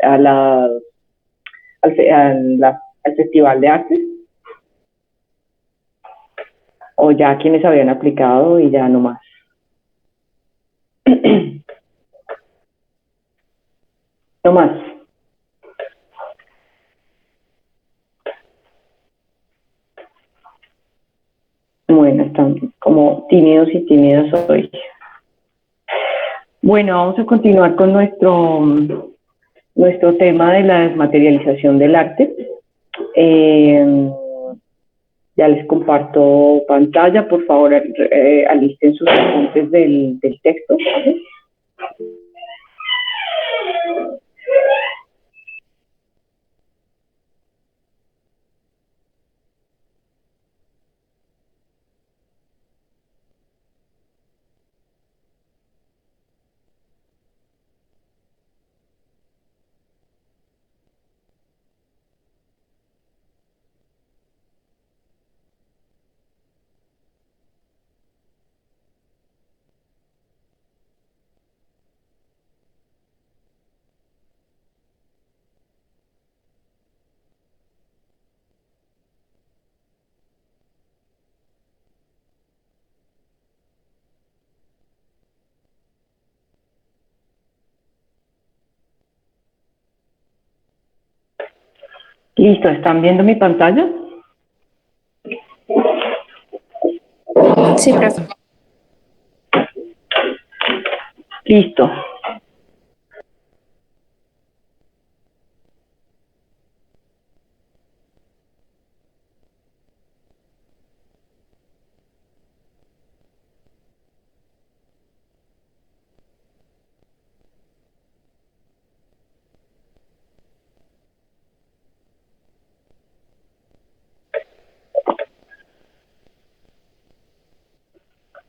a la, al Festival de Arte, o ya quienes habían aplicado y ya no más. No más. Bueno, están como tímidos y tímidas hoy. Bueno, vamos a continuar con nuestro tema de la desmaterialización del arte. Ya les comparto pantalla, por favor, alisten sus apuntes del texto. Listo, ¿están viendo mi pantalla? Sí, profe. Listo.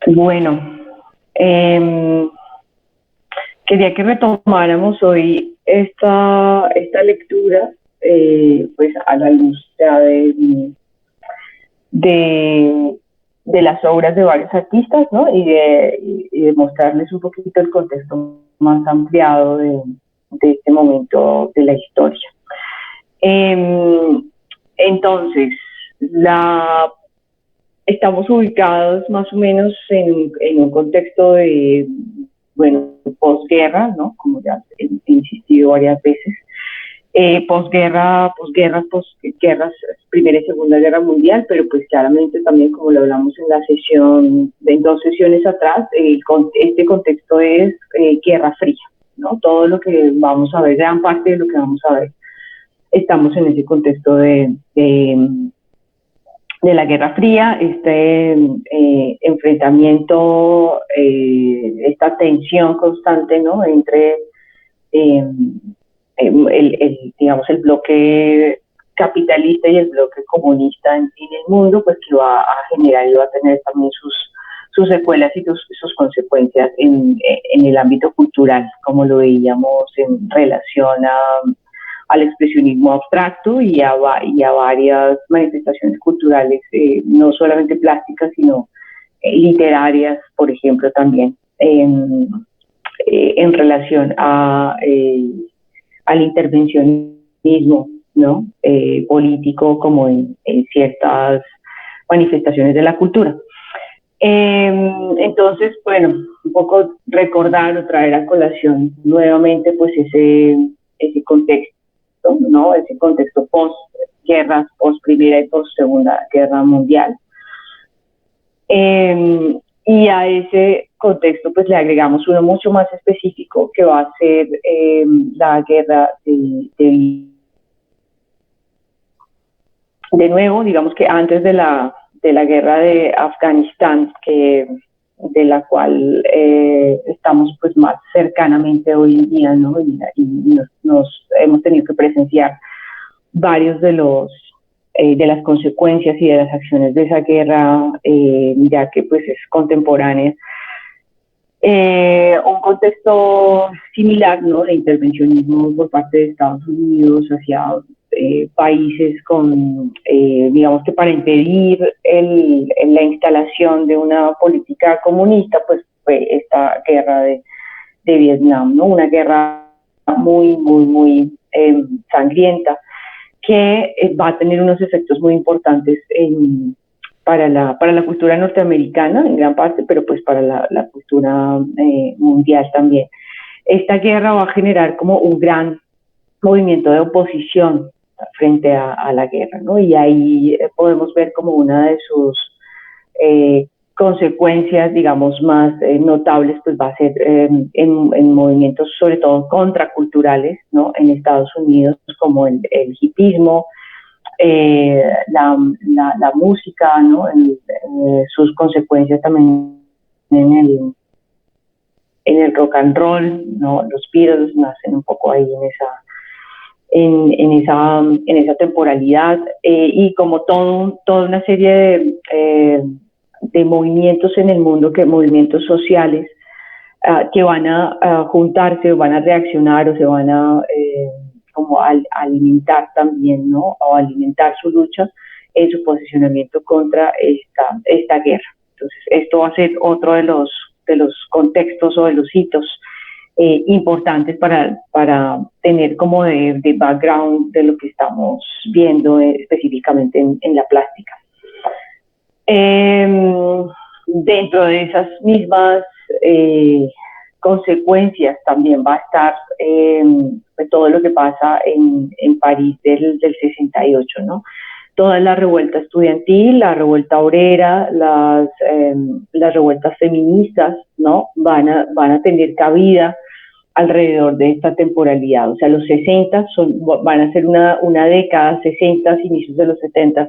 Bueno, quería que retomáramos hoy esta lectura, pues a la luz ya de las obras de varios artistas, ¿no? Y de mostrarles un poquito el contexto más ampliado de este momento de la historia. Entonces, estamos ubicados más o menos en un contexto de, bueno, posguerra, ¿no? Como ya he insistido varias veces. Posguerras, Primera y Segunda Guerra Mundial, pero pues claramente también, como lo hablamos en la sesión, en 2 sesiones atrás, este contexto es Guerra Fría, ¿no? Todo lo que vamos a ver, gran parte de lo que vamos a ver, estamos en ese contexto de la Guerra Fría, este enfrentamiento, esta tensión constante, ¿no? Entre digamos, el bloque capitalista y el bloque comunista en el mundo, pues que va a generar y va a tener también sus secuelas y sus consecuencias en el ámbito cultural, como lo veíamos en relación al expresionismo abstracto y a varias manifestaciones culturales, no solamente plásticas, sino literarias, por ejemplo, también, en relación al intervencionismo, ¿no? Político, como en ciertas manifestaciones de la cultura. Entonces, bueno, un poco recordar o traer a colación nuevamente pues ese contexto, ¿no? Ese contexto post-guerras, post-Primera y post-Segunda Guerra Mundial. Y a ese contexto pues le agregamos uno mucho más específico, que va a ser la guerra de nuevo, digamos que antes de la guerra de Afganistán, de la cual estamos pues más cercanamente hoy en día, ¿no? Y nos hemos tenido que presenciar varios de las consecuencias y de las acciones de esa guerra, ya que pues es contemporánea. Un contexto similar, ¿no? De intervencionismo por parte de Estados Unidos hacia países con, digamos que para impedir la instalación de una política comunista, pues fue esta guerra de Vietnam, ¿no? Una guerra muy sangrienta, que va a tener unos efectos muy importantes para la cultura norteamericana en gran parte, pero pues para la cultura mundial también. Esta guerra va a generar como un gran movimiento de oposición frente a la guerra, ¿no? Y ahí podemos ver como una de sus consecuencias, digamos, más notables, pues va a ser en movimientos sobre todo contraculturales, ¿no? En Estados Unidos, como el hipismo, la música, ¿no? Sus consecuencias también en el rock and roll, ¿no? Los Beatles nacen un poco ahí en esa temporalidad, y como toda una serie de movimientos en el mundo, movimientos sociales que van a juntarse, o van a reaccionar, o se van a como alimentar también, ¿no? O alimentar su lucha en su posicionamiento contra esta guerra. Entonces, esto va a ser otro de los contextos o de los hitos importantes para tener como de background de lo que estamos viendo específicamente en la plástica. Dentro de esas mismas consecuencias también va a estar todo lo que pasa en París del 68, ¿no? Toda la revuelta estudiantil, la revuelta obrera, las revueltas feministas, ¿no? Van a tener cabida alrededor de esta temporalidad. O sea, los 60 van a ser una década, 60, inicios de los 70,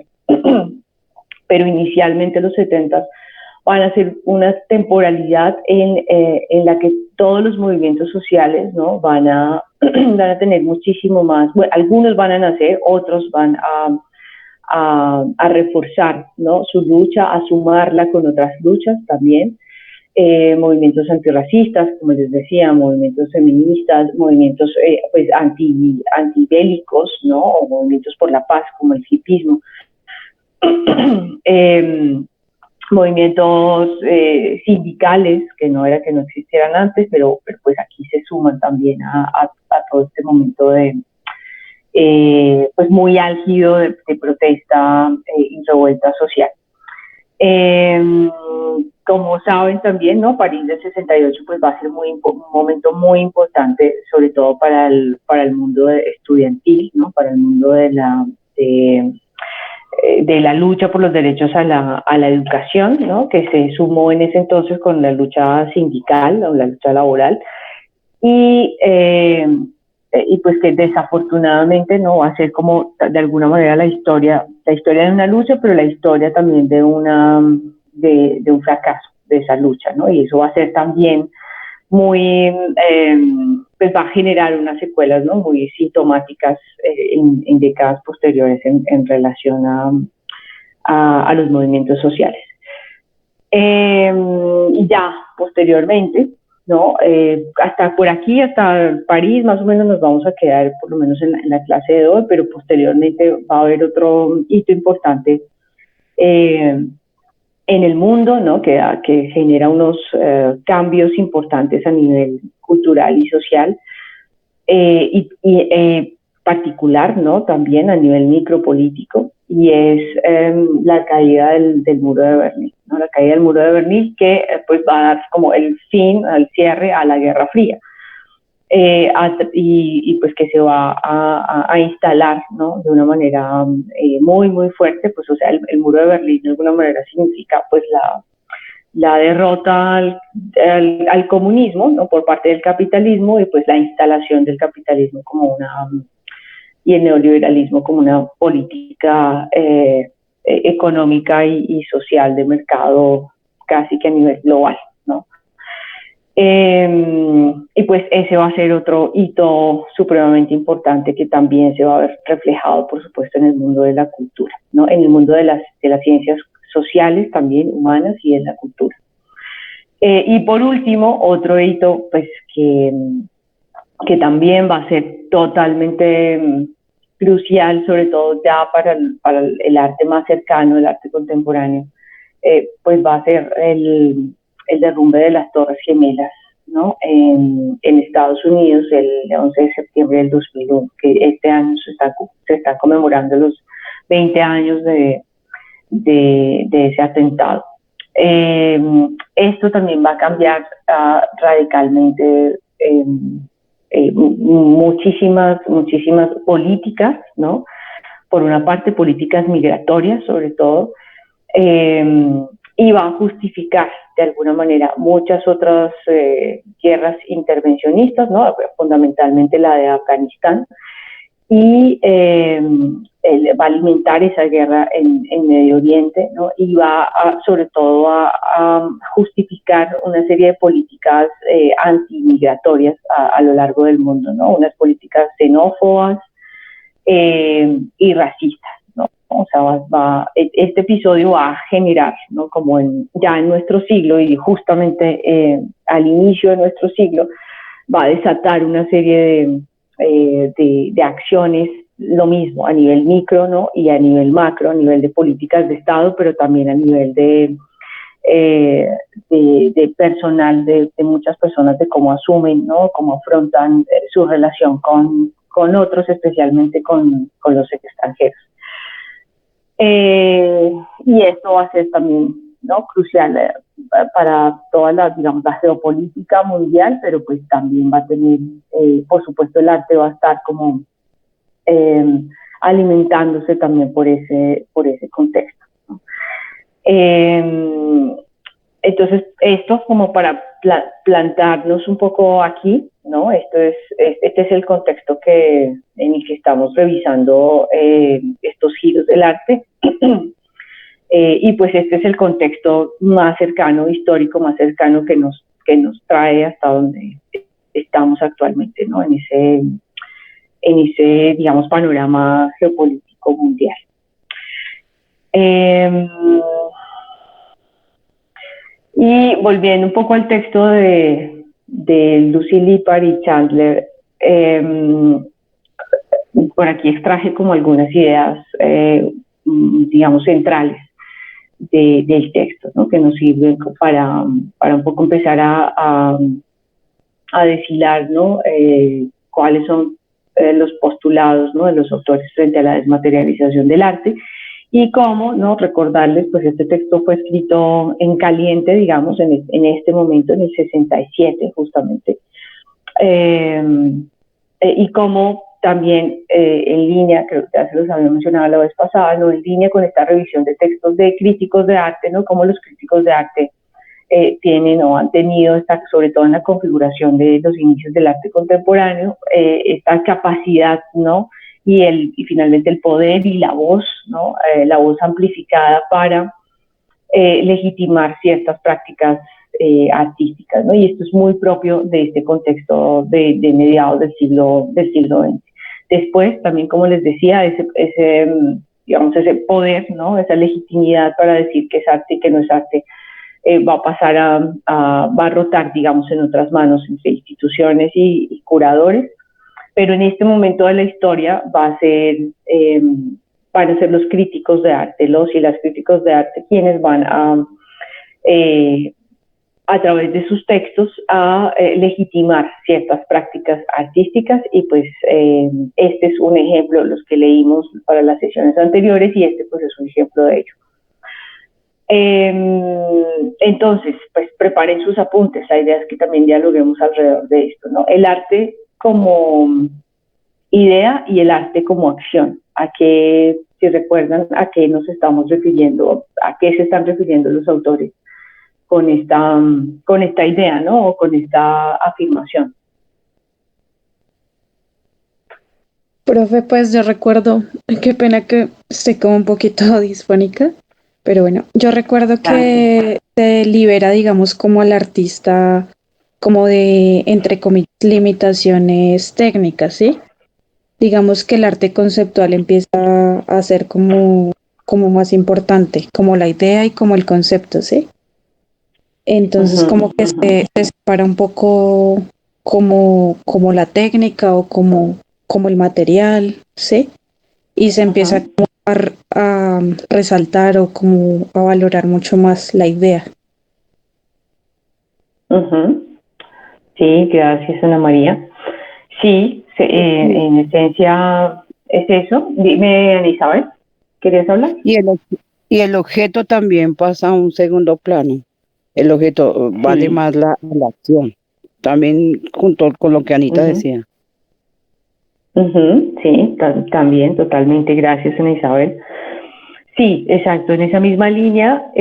pero inicialmente los 70 van a ser una temporalidad en la que todos los movimientos sociales, ¿no? van a tener muchísimo más, bueno, algunos van a nacer, otros van a reforzar, ¿no? Su lucha, a sumarla con otras luchas también. Movimientos antirracistas, como les decía, movimientos feministas, movimientos pues antibélicos, ¿no? O movimientos por la paz, como el hipismo. Movimientos sindicales, que no era que no existieran antes, pero pues aquí se suman también a todo este momento pues muy álgido de protesta y revuelta social. Como saben también, ¿no? París del 68 pues va a ser un momento muy importante, sobre todo para el mundo estudiantil, ¿no? Para el mundo de la lucha por los derechos a la educación, ¿no? Que se sumó en ese entonces con la lucha sindical o la lucha laboral, y pues que desafortunadamente no va a ser como de alguna manera la historia de una lucha, pero la historia también de un fracaso de esa lucha, ¿no? Y eso va a ser también muy, pues va a generar unas secuelas, ¿no? Muy sintomáticas en décadas posteriores en relación a los movimientos sociales. Y ya posteriormente, ¿no? Hasta por aquí, hasta París, más o menos nos vamos a quedar por lo menos en la clase de hoy, pero posteriormente va a haber otro hito importante en el mundo, ¿no? Que genera unos cambios importantes a nivel cultural y social, y particular, ¿no? También a nivel micropolítico, y es la caída del muro de Berlín, ¿no? La caída del muro de Berlín, que pues va a dar como el fin, el cierre a la Guerra Fría, y pues que se va a instalar, ¿no? De una manera muy, muy fuerte, pues o sea, el muro de Berlín de alguna manera significa pues la derrota al comunismo, ¿no? Por parte del capitalismo, y pues la instalación del capitalismo y el neoliberalismo como una política económica y social de mercado casi que a nivel global, ¿no? Y pues ese va a ser otro hito supremamente importante que también se va a ver reflejado, por supuesto, en el mundo de la cultura, ¿no? En el mundo de las ciencias sociales también, humanas, y en la cultura. Y por último, otro hito pues que también va a ser totalmente crucial, sobre todo ya para el arte más cercano, el arte contemporáneo, pues va a ser el derrumbe de las Torres Gemelas ¿no? En Estados Unidos el 11 de septiembre del 2001, que este año se están conmemorando los 20 años de ese atentado. Esto también va a cambiar radicalmente muchísimas políticas, ¿no? Por una parte, políticas migratorias, sobre todo, y va a justificar de alguna manera muchas otras guerras intervencionistas, ¿no? Fundamentalmente la de Afganistán, y va a alimentar esa guerra en Medio Oriente, ¿no? Y va sobre todo a justificar una serie de políticas antimigratorias a lo largo del mundo, ¿no? Unas políticas xenófobas y racistas, ¿no? O sea, este episodio va a generar, ¿no? Como ya en nuestro siglo y justamente al inicio de nuestro siglo, va a desatar una serie de acciones, lo mismo a nivel micro, ¿no? Y a nivel macro, a nivel de políticas de Estado, pero también a nivel de personal, de muchas personas, de cómo asumen, ¿no? Cómo afrontan su relación con otros, especialmente con los extranjeros. Y esto va a ser también, ¿no? Crucial para toda digamos, la geopolítica mundial, pero pues también va a tener, por supuesto, el arte va a estar como alimentándose también por ese contexto, ¿no? Entonces, esto como para plantarnos un poco aquí, ¿no? Este es el contexto en el que estamos revisando estos giros del arte. Y pues este es el contexto más cercano, histórico, más cercano que nos trae hasta donde estamos actualmente, ¿no? En ese, digamos, panorama geopolítico mundial. Y volviendo un poco al texto de Lucy Lippard y Chandler, por aquí extraje como algunas ideas, digamos, centrales del texto, ¿no? Que nos sirven para un poco empezar a deshilar, ¿no? Cuáles son los postulados, ¿no? De los autores frente a la desmaterialización del arte. Y cómo, ¿no? Recordarles, pues este texto fue escrito en caliente, digamos, en este momento, en el 67, justamente. Y cómo también en línea, creo que ya se los había mencionado la vez pasada, ¿no? En línea con esta revisión de textos de críticos de arte, ¿no? Cómo los críticos de arte tienen o han tenido, sobre todo en la configuración de los inicios del arte contemporáneo, esta capacidad, ¿no? Y finalmente el poder y la voz, ¿no? La voz amplificada para legitimar ciertas prácticas artísticas, ¿no? Y esto es muy propio de este contexto de mediados del siglo XX. Después, también, como les decía, digamos, ese poder, ¿no? Esa legitimidad para decir que es arte y que no es arte, va a pasar va a rotar, digamos, en otras manos, entre instituciones y curadores. Pero en este momento de la historia van a ser los críticos de arte, los y las críticos de arte, quienes van a través de sus textos a legitimar ciertas prácticas artísticas, y pues este es un ejemplo, los que leímos para las sesiones anteriores, y este pues es un ejemplo de ello. Entonces, pues preparen sus apuntes, la idea es que también dialoguemos alrededor de esto, ¿no? El arte como idea y el arte como acción. Si recuerdan, a qué nos estamos refiriendo, a qué se están refiriendo los autores con esta idea, ¿no? O con esta afirmación. Profe, pues yo recuerdo, qué pena que estoy como un poquito disfónica, pero bueno, yo recuerdo que se libera, digamos, como al artista, como de, entre comillas, limitaciones técnicas, ¿sí? Digamos que el arte conceptual empieza a ser como más importante, como la idea y como el concepto, ¿sí? Entonces como que se separa un poco como la técnica o como el material, ¿sí? Y se empieza como a resaltar o como a valorar mucho más la idea. Sí, gracias, Ana María. Sí, en esencia es eso. Dime, Ana Isabel, ¿querías hablar? Y el objeto también pasa a un segundo plano. El objeto vale Sí. más la acción. También junto con lo que Anita Ujú, decía. ujú, sí, también, totalmente. Gracias, Ana Isabel. Sí, exacto. En esa misma línea,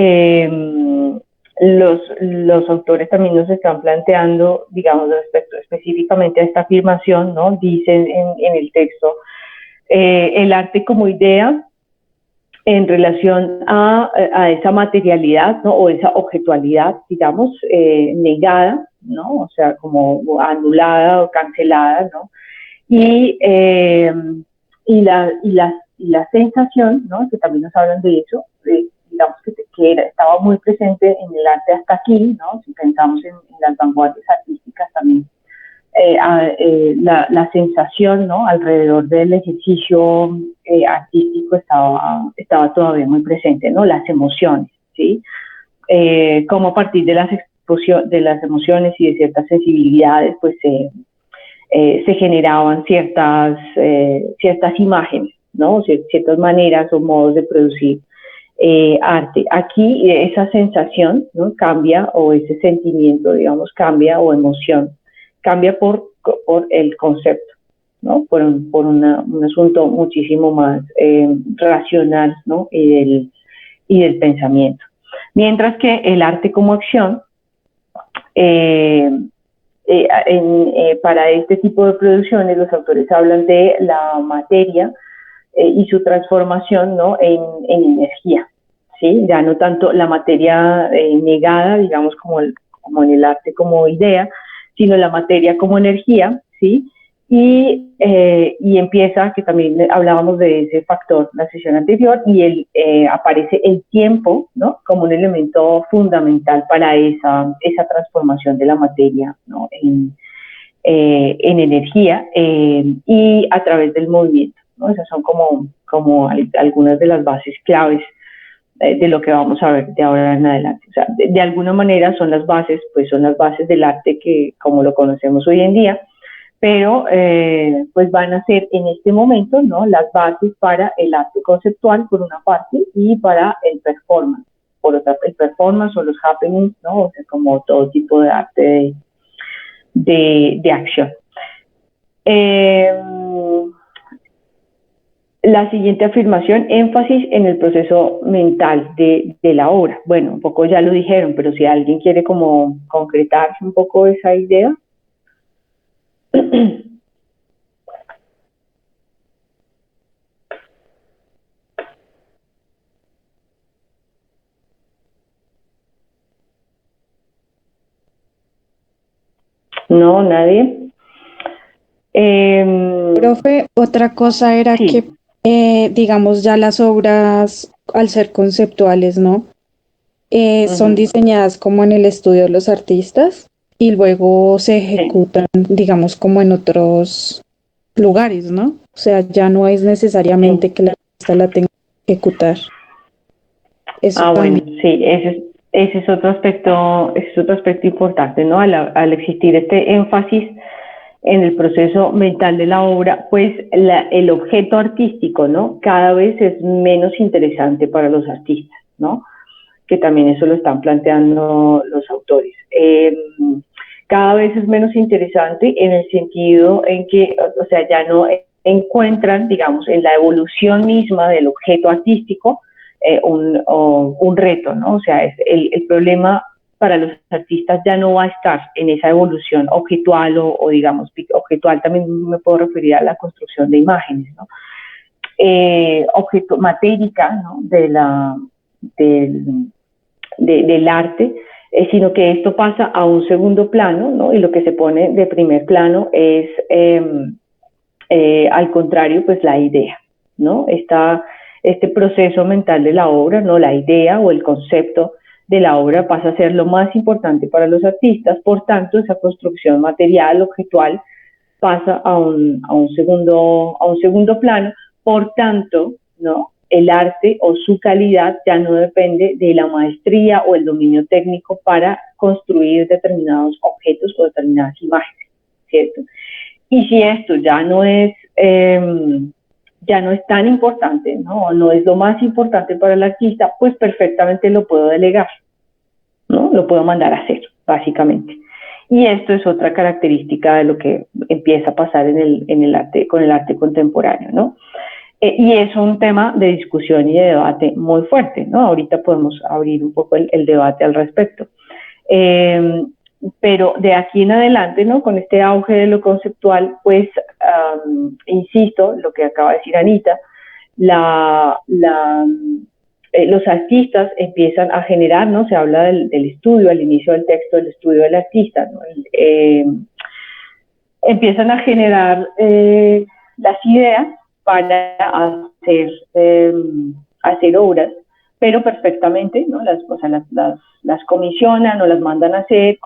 los autores también nos están planteando, digamos, respecto específicamente a esta afirmación, ¿no? Dicen en el texto, el arte como idea en relación a esa materialidad, ¿no? O esa objetualidad, digamos, negada, ¿no? O sea, como anulada o cancelada, ¿no? Y, eh, y la sensación, ¿no? Que también nos hablan de eso, digamos estaba muy presente en el arte hasta aquí, ¿no? Si pensamos en las vanguardias artísticas también, la sensación, ¿no? Alrededor del ejercicio artístico estaba todavía muy presente, ¿no? Las emociones, ¿sí? Como a partir de las emociones y de ciertas sensibilidades, pues se generaban ciertas imágenes, ¿no? Ciertas maneras o modos de producir arte. Aquí esa sensación, ¿no? Cambia, o ese sentimiento, digamos, cambia, o emoción, cambia por el concepto, ¿no? Un asunto muchísimo más racional, ¿no? Y del pensamiento. Mientras que el arte como acción, eh, para este tipo de producciones los autores hablan de la materia y su transformación, ¿no? en energía, ¿sí? Ya no tanto la materia negada, digamos, como en el arte como idea, sino la materia como energía, ¿sí? Y empieza, que también hablábamos de ese factor la sesión anterior, y aparece el tiempo, ¿no? Como un elemento fundamental para esa transformación de la materia, ¿no? En energía y a través del movimiento, ¿no? Esas son como algunas de las bases claves de lo que vamos a ver de ahora en adelante. O sea, de alguna manera son las bases del arte que como lo conocemos hoy en día, pero pues van a ser en este momento, ¿no? Las bases para el arte conceptual por una parte, y para el performance por otra, el performance o los happenings, ¿no? O sea, como todo tipo de arte de acción. Eh, la siguiente afirmación, énfasis en el proceso mental de la obra. Bueno, un poco ya lo dijeron, pero si alguien quiere como concretarse un poco esa idea. No, nadie. Profe, otra cosa era que, Sí. digamos, ya las obras, al ser conceptuales, ¿no? Son Uh-huh. diseñadas como en el estudio de los artistas y luego se Sí. ejecutan, digamos, como en otros lugares, ¿no? O sea, ya no es necesariamente Sí. que la artista la tenga que ejecutar. Eso Bueno, también. sí, ese es otro aspecto importante, ¿no? Al existir este énfasis en el proceso mental de la obra, pues el objeto artístico, ¿no? Cada vez es menos interesante para los artistas, ¿no? Que también eso lo están planteando los autores. Cada vez es menos interesante en el sentido en que, o sea, ya no encuentran, digamos, en la evolución misma del objeto artístico un reto, ¿no? O sea, el problema para los artistas ya no va a estar en esa evolución objetual o digamos, objetual también me puedo referir a la construcción de imágenes, ¿no? Objeto matérica, ¿no? Del, del arte, sino que esto pasa a un segundo plano, ¿no? Y lo que se pone de primer plano es, al contrario, pues la idea, ¿no? Este proceso mental de la obra, ¿no? La idea o el concepto de la obra pasa a ser lo más importante para los artistas, por tanto, esa construcción material, objetual, pasa a un segundo plano, por tanto, ¿no? el arte o su calidad ya no depende de la maestría o el dominio técnico para construir determinados objetos o determinadas imágenes, ¿cierto? Y si esto ya no es tan importante, ¿no? No es lo más importante para el artista, pues perfectamente lo puedo delegar, ¿no? Lo puedo mandar a hacer, básicamente. Y esto es otra característica de lo que empieza a pasar en el arte, con el arte contemporáneo, ¿no? Y es un tema de discusión y de debate muy fuerte, ¿no? Ahorita podemos abrir un poco el debate al respecto. Pero de aquí en adelante, ¿no? Con este auge de lo conceptual, pues, insisto, lo que acaba de decir Anita, los artistas empiezan a generar, ¿no? Se habla del estudio, al inicio del texto, del estudio del artista, ¿no? Empiezan a generar las ideas para hacer obras, pero perfectamente, ¿no? Las comisionan o las mandan a hacer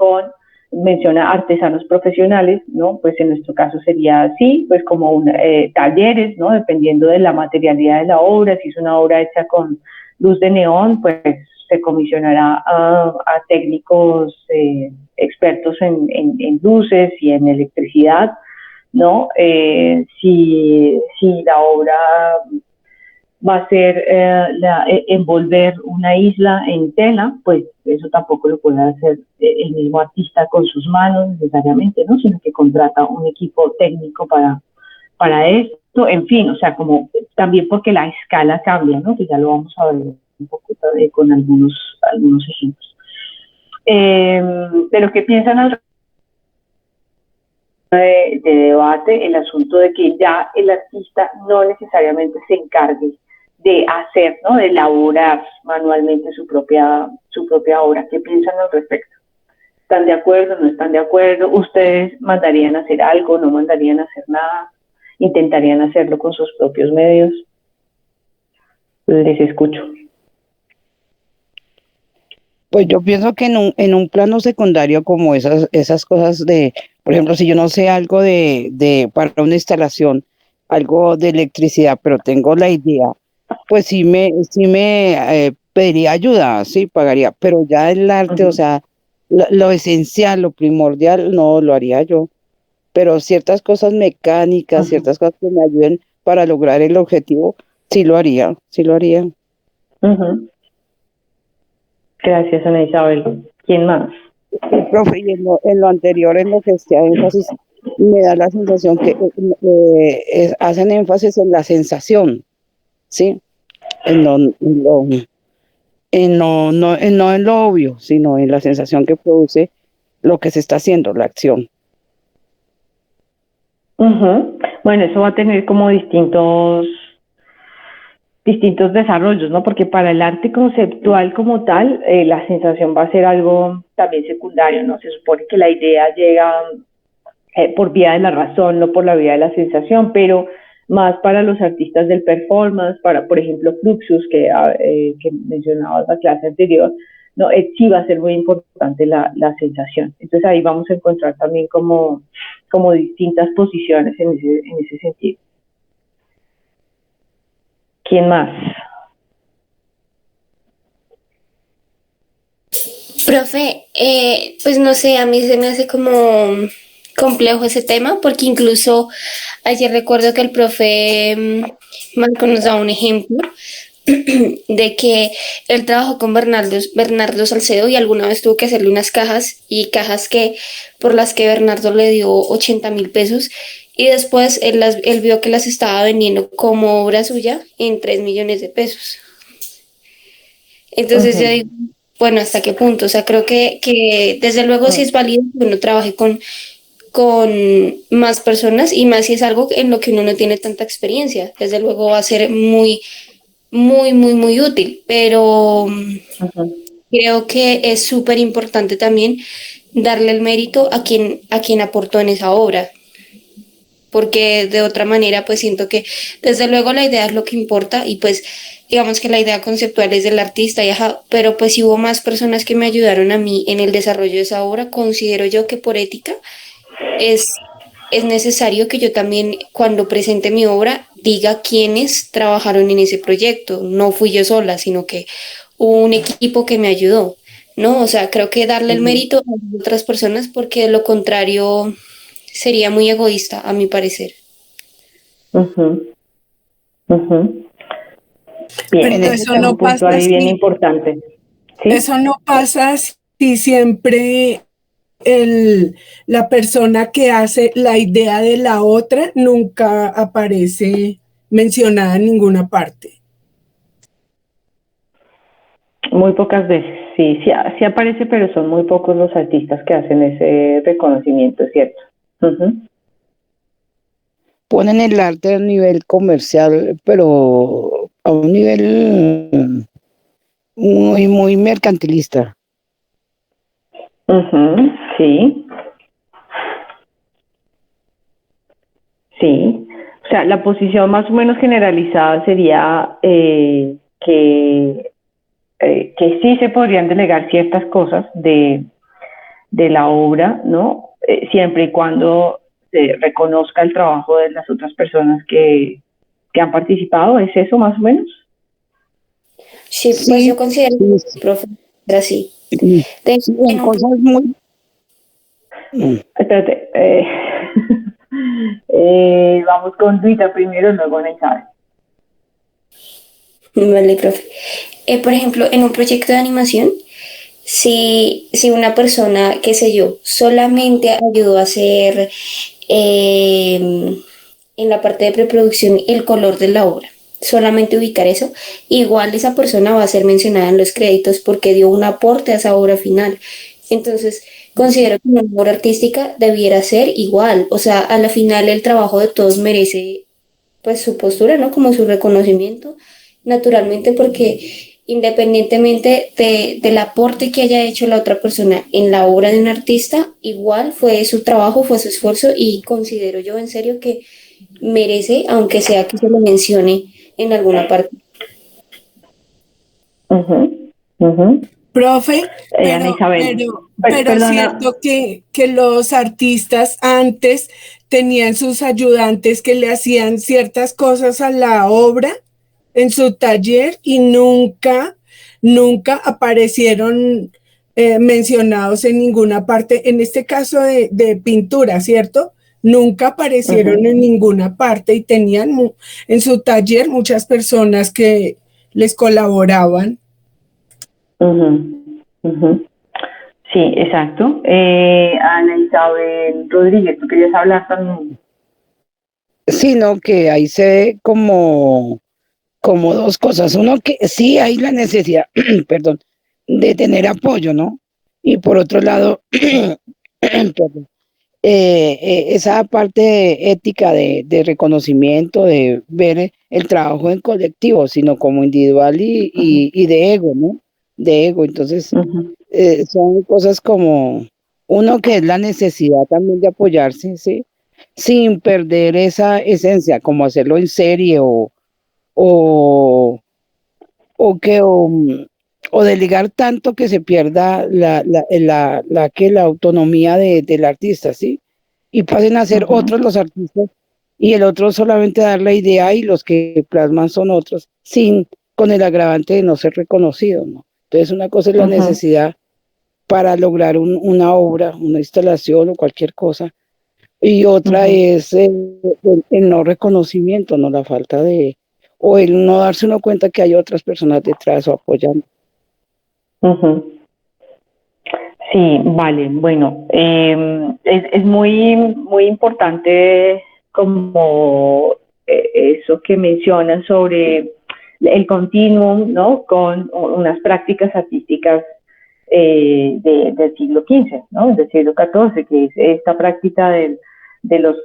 menciona artesanos profesionales, ¿no? Pues en nuestro caso sería así, pues como talleres, ¿no? Dependiendo de la materialidad de la obra, si es una obra hecha con luz de neón, pues se comisionará a técnicos expertos en luces y en electricidad, ¿no? Si la obra va a ser envolver una isla en tela, pues eso tampoco lo puede hacer el mismo artista con sus manos necesariamente, ¿no? Sino que contrata un equipo técnico para esto, en fin, o sea, como también porque la escala cambia, ¿no? Que ya lo vamos a ver un poco con algunos ejemplos. Pero ¿qué piensan al de debate el asunto de que ya el artista no necesariamente se encargue de hacer, ¿no? De elaborar manualmente su propia obra? ¿Qué piensan al respecto? ¿Están de acuerdo? ¿No están de acuerdo? ¿Ustedes mandarían a hacer algo? ¿No mandarían a hacer nada? ¿Intentarían hacerlo con sus propios medios? Les escucho. Pues yo pienso que en un plano secundario como esas cosas de, por ejemplo, si yo no sé algo para una instalación, algo de electricidad, pero tengo la idea, pues sí me pediría ayuda, sí, pagaría, pero ya el arte, o sea, lo esencial, lo primordial, no lo haría yo, pero ciertas cosas mecánicas, ciertas cosas que me ayuden para lograr el objetivo, sí lo haría, sí lo haría. Gracias, Ana Isabel. ¿Quién más? Profe, y en lo anterior, en lo que hacía énfasis, me da la sensación que hacen énfasis en la sensación, ¿sí? No en lo obvio, sino en la sensación que produce lo que se está haciendo, la acción. Bueno, eso va a tener como distintos desarrollos, ¿no? Porque para el arte conceptual como tal, la sensación va a ser algo también secundario, ¿no? Se supone que la idea llega por vía de la razón, no por la vía de la sensación, pero más para los artistas del performance, por ejemplo, Fluxus, que mencionaba en la clase anterior, no, sí va a ser muy importante la sensación. Entonces ahí vamos a encontrar también como distintas posiciones en ese sentido. ¿Quién más? Profe, pues no sé, a mí se me hace como complejo ese tema, porque incluso ayer recuerdo que el profe Marco nos daba un ejemplo de que él trabajó con Bernardo Salcedo y alguna vez tuvo que hacerle unas cajas por las que Bernardo le dio 80.000 pesos y después él vio que las estaba vendiendo como obra suya en 3 millones de pesos. Entonces yo digo, bueno, ¿hasta qué punto? O sea, creo que desde luego sí es válido que uno trabaje con más personas y más si es algo en lo que uno no tiene tanta experiencia. Desde luego va a ser muy, muy, muy, muy útil, pero creo que es súper importante también darle el mérito a quien aportó en esa obra. Porque de otra manera pues siento que desde luego la idea es lo que importa y pues digamos que la idea conceptual es del artista, pero pues si hubo más personas que me ayudaron a mí en el desarrollo de esa obra, considero yo que por ética es necesario que yo también cuando presente mi obra diga quiénes trabajaron en ese proyecto. No fui yo sola, sino que hubo un equipo que me ayudó, ¿no? O sea, creo que darle el mérito a otras personas porque de lo contrario sería muy egoísta, a mi parecer. Ujú, ujú. Bien, Pero ese eso es no un punto pasa ahí bien si, importante. ¿Sí? eso no pasa si siempre la persona que hace la idea de la otra nunca aparece mencionada en ninguna parte. Muy pocas veces, sí, sí, sí aparece, pero son muy pocos los artistas que hacen ese reconocimiento, es cierto. Ujú, Ponen el arte a nivel comercial, pero a un nivel muy mercantilista. ujú, sí, sí. O sea, la posición más o menos generalizada sería que sí se podrían delegar ciertas cosas de la obra, ¿no? Siempre y cuando se reconozca el trabajo de las otras personas que han participado, ¿es eso más o menos? Sí, pues yo Sí, considero, sí, profe, así. sí, De hecho, sí, en en un cosas muy... Mm. Espérate, vamos con Rita primero, luego Isabel. Vale, profe. Por ejemplo, en un proyecto de animación, si una persona, qué sé yo, solamente ayudó a hacer en la parte de preproducción el color de la obra, solamente ubicar eso, igual esa persona va a ser mencionada en los créditos porque dio un aporte a esa obra final. Entonces, considero que una obra artística debiera ser igual, o sea, a la final el trabajo de todos merece pues su postura, ¿no? Como su reconocimiento, naturalmente, porque independientemente del aporte que haya hecho la otra persona en la obra de un artista, igual fue su trabajo, fue su esfuerzo y considero yo en serio que merece, aunque sea que se lo mencione en alguna parte. Uh-huh, uh-huh. Profe, Ana Isabel, pero perdona. cierto que los artistas antes tenían sus ayudantes que le hacían ciertas cosas a la obra en su taller y nunca aparecieron mencionados en ninguna parte. En este caso de pintura, ¿cierto? Nunca aparecieron Uh-huh, en ninguna parte y tenían en su taller muchas personas que les colaboraban. uh-huh, uh-huh. Sí, exacto. Ana Isabel Rodríguez, ¿tú querías hablar también? Sino que ahí se ve como dos cosas. Uno, que sí hay la necesidad, perdón, de tener apoyo, ¿no? Y por otro lado, perdón, esa parte ética de reconocimiento, de ver el trabajo en colectivo, sino como individual Uh-huh, y de ego, ¿no? De ego. Entonces, uh-huh, son cosas como uno, que es la necesidad también de apoyarse, ¿sí? Sin perder esa esencia, como hacerlo en serie o, o delegar tanto que se pierda la autonomía del artista, ¿sí? Y pasen a ser uh-huh, otros los artistas y el otro solamente dar la idea y los que plasman son otros, con el agravante de no ser reconocido, ¿no? Entonces una cosa es la uh-huh, necesidad para lograr una obra, una instalación o cualquier cosa, y otra uh-huh, es el no reconocimiento, no, la falta o el no darse uno cuenta que hay otras personas detrás o apoyando. uh-huh. Sí, vale, bueno, es muy importante como eso que mencionan sobre el continuum, ¿no? Con unas prácticas artísticas del siglo XV, ¿no? Del siglo XIV, que es esta práctica de los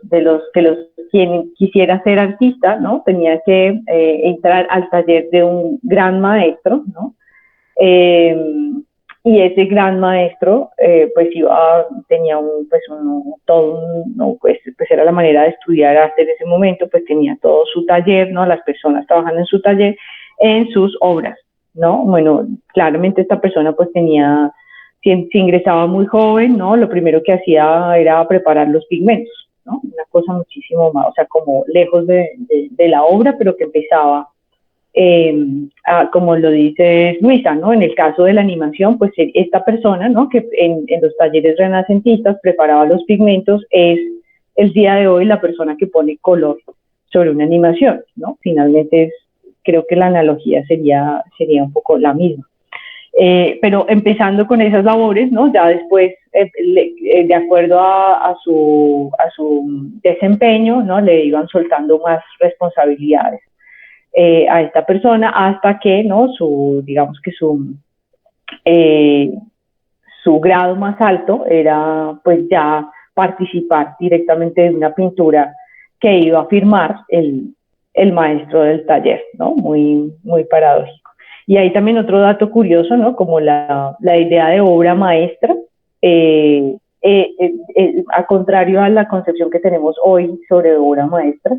quien quisiera ser artista, ¿no? Tenía que entrar al taller de un gran maestro, ¿no? Eh, y ese gran maestro, pues tenía todo no, pues era la manera de estudiar arte en ese momento, pues tenía todo su taller, ¿no? Las personas trabajando en su taller, en sus obras, ¿no? Bueno, claramente esta persona pues si ingresaba muy joven, ¿no? Lo primero que hacía era preparar los pigmentos, ¿no? Una cosa muchísimo más, o sea, como lejos de la obra, pero que empezaba, como lo dice Luisa, ¿no? En el caso de la animación, pues esta persona, ¿no? Que en los talleres renacentistas preparaba los pigmentos, es el día de hoy la persona que pone color sobre una animación, ¿no? Finalmente creo que la analogía sería un poco la misma. Pero empezando con esas labores, ¿no? Ya después, de acuerdo a su desempeño, ¿no? Le iban soltando más responsabilidades a esta persona hasta que, ¿no? Digamos que su grado más alto era, pues, ya participar directamente de una pintura que iba a firmar el maestro del taller, ¿no? Muy, muy paradójico. Y ahí también otro dato curioso, ¿no? Como la idea de obra maestra, a contrario a la concepción que tenemos hoy sobre obra maestra,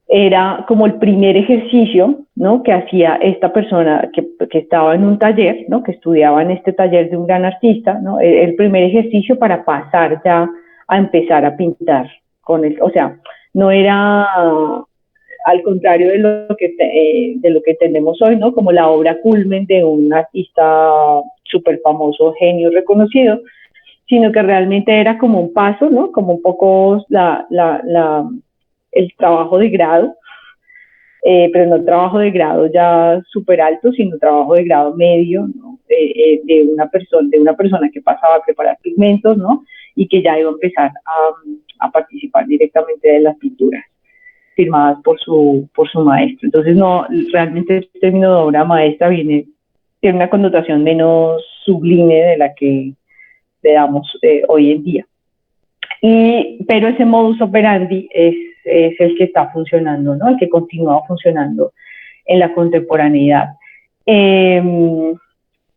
era como el primer ejercicio, ¿no? Que hacía esta persona que estaba en un taller, ¿no? Que estudiaba en este taller de un gran artista, ¿no? El primer ejercicio para pasar ya a empezar a pintar o sea, no era al contrario de lo que entendemos hoy, ¿no? Como la obra culmen de un artista súper famoso, genio reconocido, sino que realmente era como un paso, ¿no? Como un poco el trabajo de grado, pero no trabajo de grado ya súper alto, sino trabajo de grado medio, ¿no? De una persona que pasaba a preparar pigmentos, ¿no? Y que ya iba a empezar a participar directamente de las pinturas firmadas por su maestro. Entonces, no, realmente el término de obra maestra tiene una connotación menos sublime de la que le damos hoy en día. Pero ese modus operandi es el que está funcionando, ¿no? El que continúa funcionando en la contemporaneidad.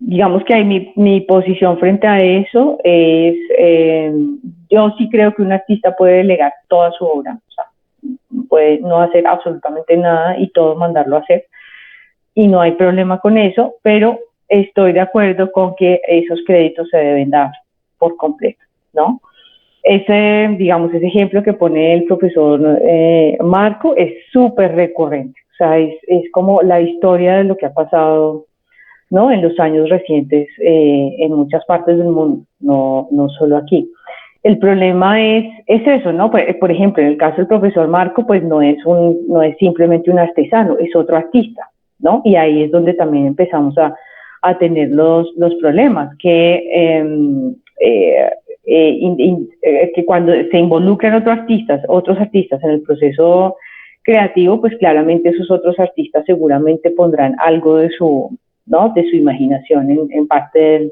Digamos que ahí mi posición frente a eso es, yo sí creo que un artista puede delegar toda su obra, o sea, puede no hacer absolutamente nada y todo mandarlo a hacer, y no hay problema con eso, pero estoy de acuerdo con que esos créditos se deben dar por completo, ¿no? Ese ejemplo que pone el profesor Marco es súper recurrente, o sea, es como la historia de lo que ha pasado, ¿no? En los años recientes en muchas partes del mundo, no solo aquí. El problema es eso, ¿no? Por ejemplo, en el caso del profesor Marco, pues no es simplemente un artesano, es otro artista, ¿no? Y ahí es donde también empezamos a tener los problemas, que cuando se involucran otros artistas en el proceso creativo, pues claramente esos otros artistas seguramente pondrán algo de su imaginación en parte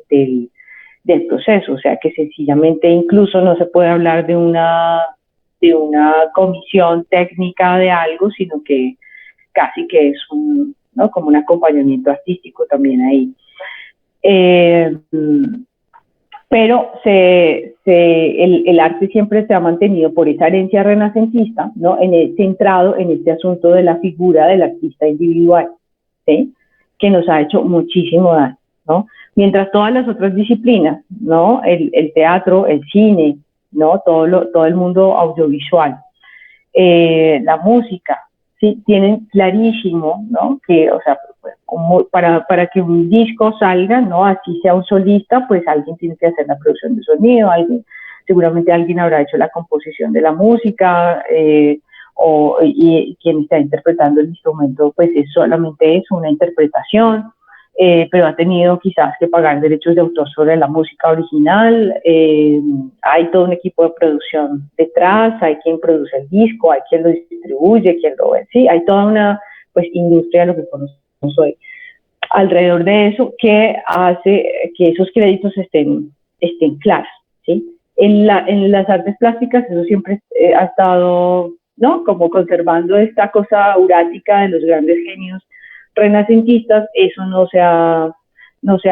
del proceso, o sea que sencillamente incluso no se puede hablar de una comisión técnica de algo, sino que casi que es como un acompañamiento artístico también ahí. Pero el arte siempre se ha mantenido por esa herencia renacentista, ¿no? Centrado en este asunto de la figura del artista individual, ¿sí? Que nos ha hecho muchísimo daño, ¿no? Mientras todas las otras disciplinas, ¿no? El teatro, el cine, ¿no? Todo el mundo audiovisual, la música, ¿sí? Tienen clarísimo, ¿no? Que, o sea, como para que un disco salga, ¿no? Así sea un solista, pues alguien tiene que hacer la producción de sonido, seguramente alguien habrá hecho la composición de la música, y quien está interpretando el instrumento, pues solamente es una interpretación, pero ha tenido quizás que pagar derechos de autor sobre la música original, hay todo un equipo de producción detrás, hay quien produce el disco, hay quien lo distribuye, quien lo ve, sí, hay toda una industria de lo que conocemos hoy alrededor de eso, que hace que esos créditos estén claros, ¿sí? En las artes plásticas eso siempre ha estado, ¿no? Como conservando esta cosa aurática de los grandes genios renacentistas, eso no se ha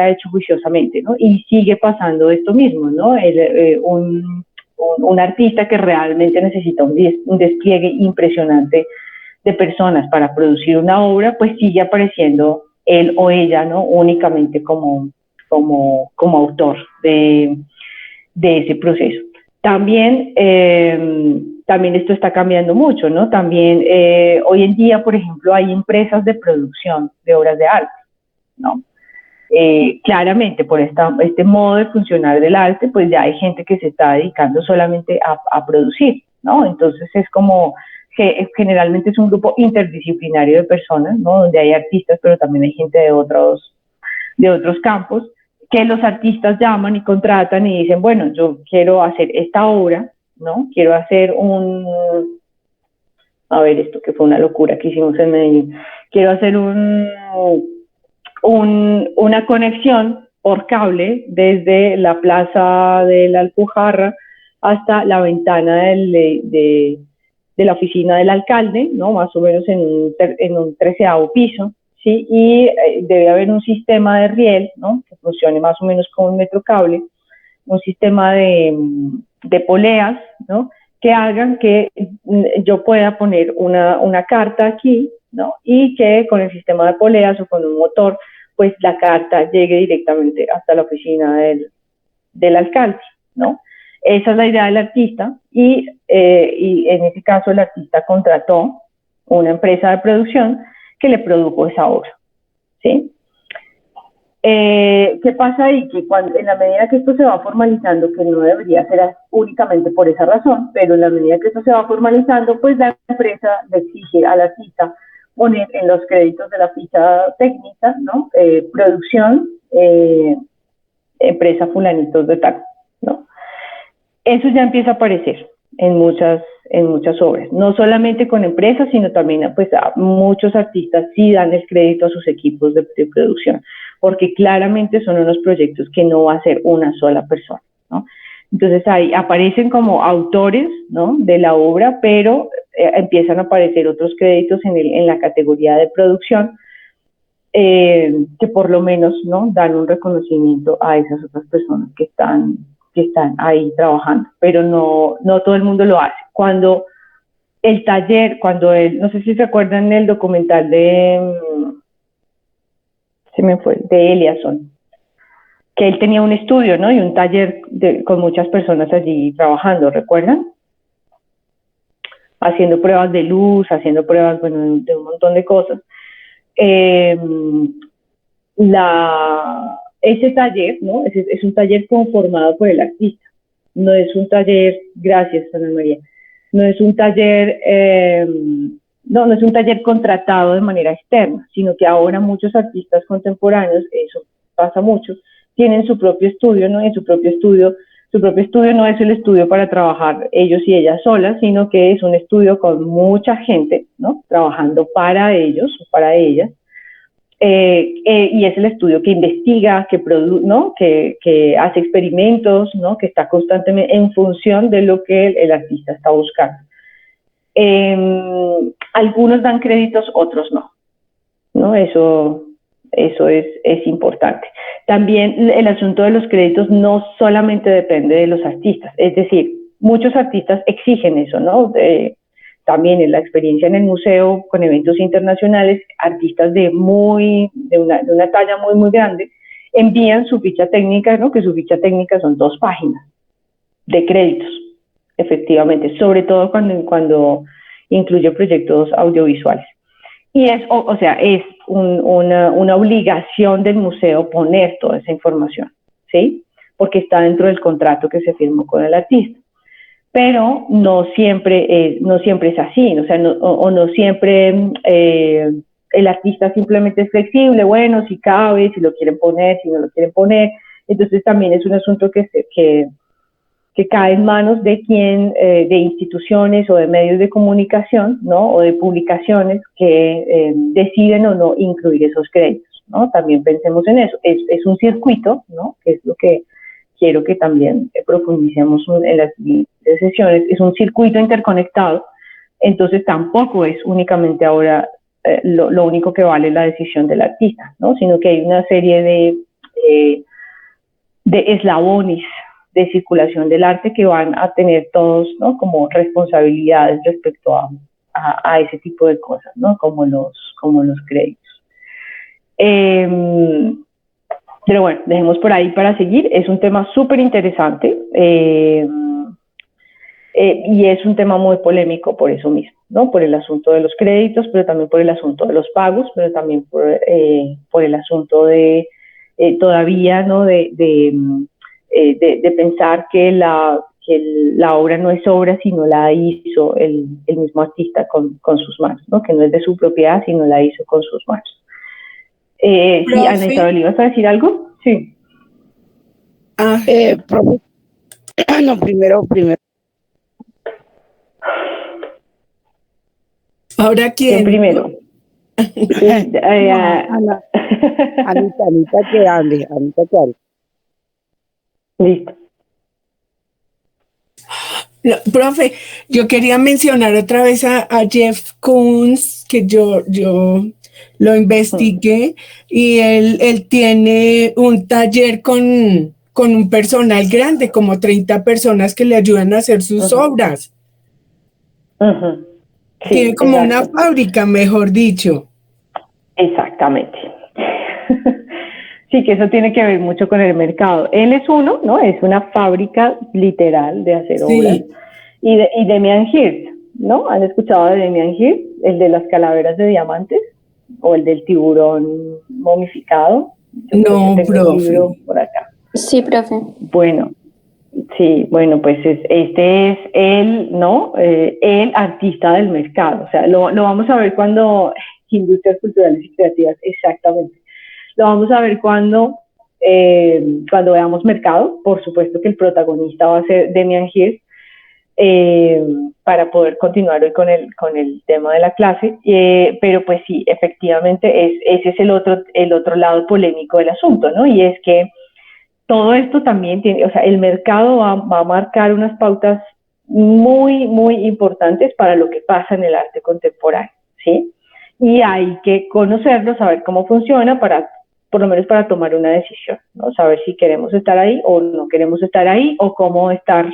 hecho juiciosamente, ¿no? Y sigue pasando esto mismo, ¿no? Un artista que realmente necesita un despliegue impresionante de personas para producir una obra, pues sigue apareciendo él o ella, ¿no? Únicamente como autor de ese proceso. También, también esto está cambiando mucho, ¿no? También hoy en día, por ejemplo, hay empresas de producción de obras de arte, ¿no? Claramente, por este modo de funcionar del arte, pues ya hay gente que se está dedicando solamente a producir, ¿no? Entonces es como que generalmente es un grupo interdisciplinario de personas, ¿no? Donde hay artistas, pero también hay gente de otros campos, que los artistas llaman y contratan y dicen, bueno, yo quiero hacer esta obra, ¿no? Quiero hacer a ver, esto que fue una locura que hicimos en Medellín, quiero hacer una conexión por cable desde la plaza de la Alpujarra hasta la ventana de la oficina del alcalde, ¿no? Más o menos en un 13º piso, ¿sí? Y debe haber un sistema de riel, ¿no? Que funcione más o menos como un metrocable, un sistema de poleas, ¿no? Que hagan que yo pueda poner una carta aquí, ¿no? Y que con el sistema de poleas o con un motor, pues la carta llegue directamente hasta la oficina del alcalde, ¿no? Esa es la idea del artista y en ese caso el artista contrató una empresa de producción que le produjo esa obra, ¿sí? ¿Qué pasa ahí? Que en la medida que esto se va formalizando, que no debería ser únicamente por esa razón, pero en la medida que esto se va formalizando, pues la empresa le exige al artista poner en los créditos de la ficha técnica, ¿no? Producción, empresa fulanitos de tal, ¿no? Eso ya empieza a aparecer en muchas obras, no solamente con empresas, sino también pues a muchos artistas sí dan el crédito a sus equipos de producción, porque claramente son unos proyectos que no va a ser una sola persona, ¿no? Entonces ahí aparecen como autores, ¿no? De la obra, pero empiezan a aparecer otros créditos en la categoría de producción, que por lo menos, ¿no? Dan un reconocimiento a esas otras personas que están ahí trabajando, pero no todo el mundo lo hace. Cuando no sé si se acuerdan del documental de Eliasson, que él tenía un estudio, ¿no? Y un taller con muchas personas allí trabajando, ¿recuerdan? Haciendo pruebas de luz, haciendo pruebas, bueno, de un montón de cosas. Ese taller, ¿no? Es un taller conformado por el artista. No es un taller, gracias Ana María, no es un taller, no es un taller contratado de manera externa, sino que ahora muchos artistas contemporáneos, eso pasa mucho, tienen su propio estudio, ¿no? Y su propio estudio no es el estudio para trabajar ellos y ellas solas, sino que es un estudio con mucha gente, ¿no? Trabajando para ellos o para ellas. Y es el estudio que investiga, ¿no? que hace experimentos, ¿no? Que está constantemente en función de lo que el artista está buscando. Algunos dan créditos, otros no. Eso es importante. También el asunto de los créditos no solamente depende de los artistas, es decir, muchos artistas exigen eso, ¿no? También en la experiencia en el museo con eventos internacionales, artistas de una talla muy, muy grande, envían su ficha técnica, ¿no? Que su ficha técnica son 2 páginas de créditos, efectivamente, sobre todo cuando incluye proyectos audiovisuales. Y es una obligación del museo poner toda esa información, ¿sí? Porque está dentro del contrato que se firmó con el artista. Pero no siempre es así, o sea, no siempre el artista simplemente es flexible, bueno, si cabe, si lo quieren poner, si no lo quieren poner. Entonces también es un asunto que cae en manos de de instituciones o de medios de comunicación, ¿no? O de publicaciones que deciden o no incluir esos créditos, ¿no? También pensemos en eso. Es un circuito, ¿no? Que es lo que quiero que también profundicemos en las sesiones. Es un circuito interconectado, entonces tampoco es únicamente ahora lo único que vale la decisión del artista, ¿no? Sino que hay una serie de eslabones de circulación del arte que van a tener todos, ¿no? Como responsabilidades respecto a ese tipo de cosas, ¿no? Como los créditos. Pero bueno, dejemos por ahí para seguir. Es un tema súper interesante. Y es un tema muy polémico por eso mismo, ¿no? Por el asunto de los créditos, pero también por el asunto de los pagos, pero también por el asunto de todavía, ¿no? De pensar que la obra no es obra, sino la hizo el mismo artista con sus manos, ¿no? Que no es de su propiedad, sino la hizo con sus manos. Sí, Ana Isabel, ¿ibas a decir algo? Sí. Profe, no, primero. ¿Ahora quién? Primero. Anita que hable. Listo. No, profe, yo quería mencionar otra vez a Jeff Koons, que yo lo investigué, y él tiene un taller con un personal grande, como 30 personas que le ayudan a hacer sus obras. Sí, tiene como una fábrica, mejor dicho. Exactamente. Sí, que eso tiene que ver mucho con el mercado. Él es uno, ¿no? Es una fábrica literal de hacer obras. Y Demian Hirst, ¿no? ¿Han escuchado de Demian Hirst? El de las calaveras de diamantes o el del tiburón momificado. No, profe. Por acá. Sí, profe. Bueno, sí, bueno, pues este es él, ¿no? El artista del mercado. O sea, lo vamos a ver cuando Industrias Culturales y Creativas, exactamente. Lo vamos a ver cuando veamos mercado. Por supuesto que el protagonista va a ser Demian Hirst, para poder continuar hoy con el tema de la clase, pero pues sí, efectivamente ese es el otro lado polémico del asunto, ¿no? Y es que todo esto también tiene, o sea, el mercado va a marcar unas pautas muy, muy importantes para lo que pasa en el arte contemporáneo, ¿sí? Y hay que conocerlo, saber cómo funciona por lo menos para tomar una decisión, ¿no? Saber si queremos estar ahí o no queremos estar ahí, o cómo estar,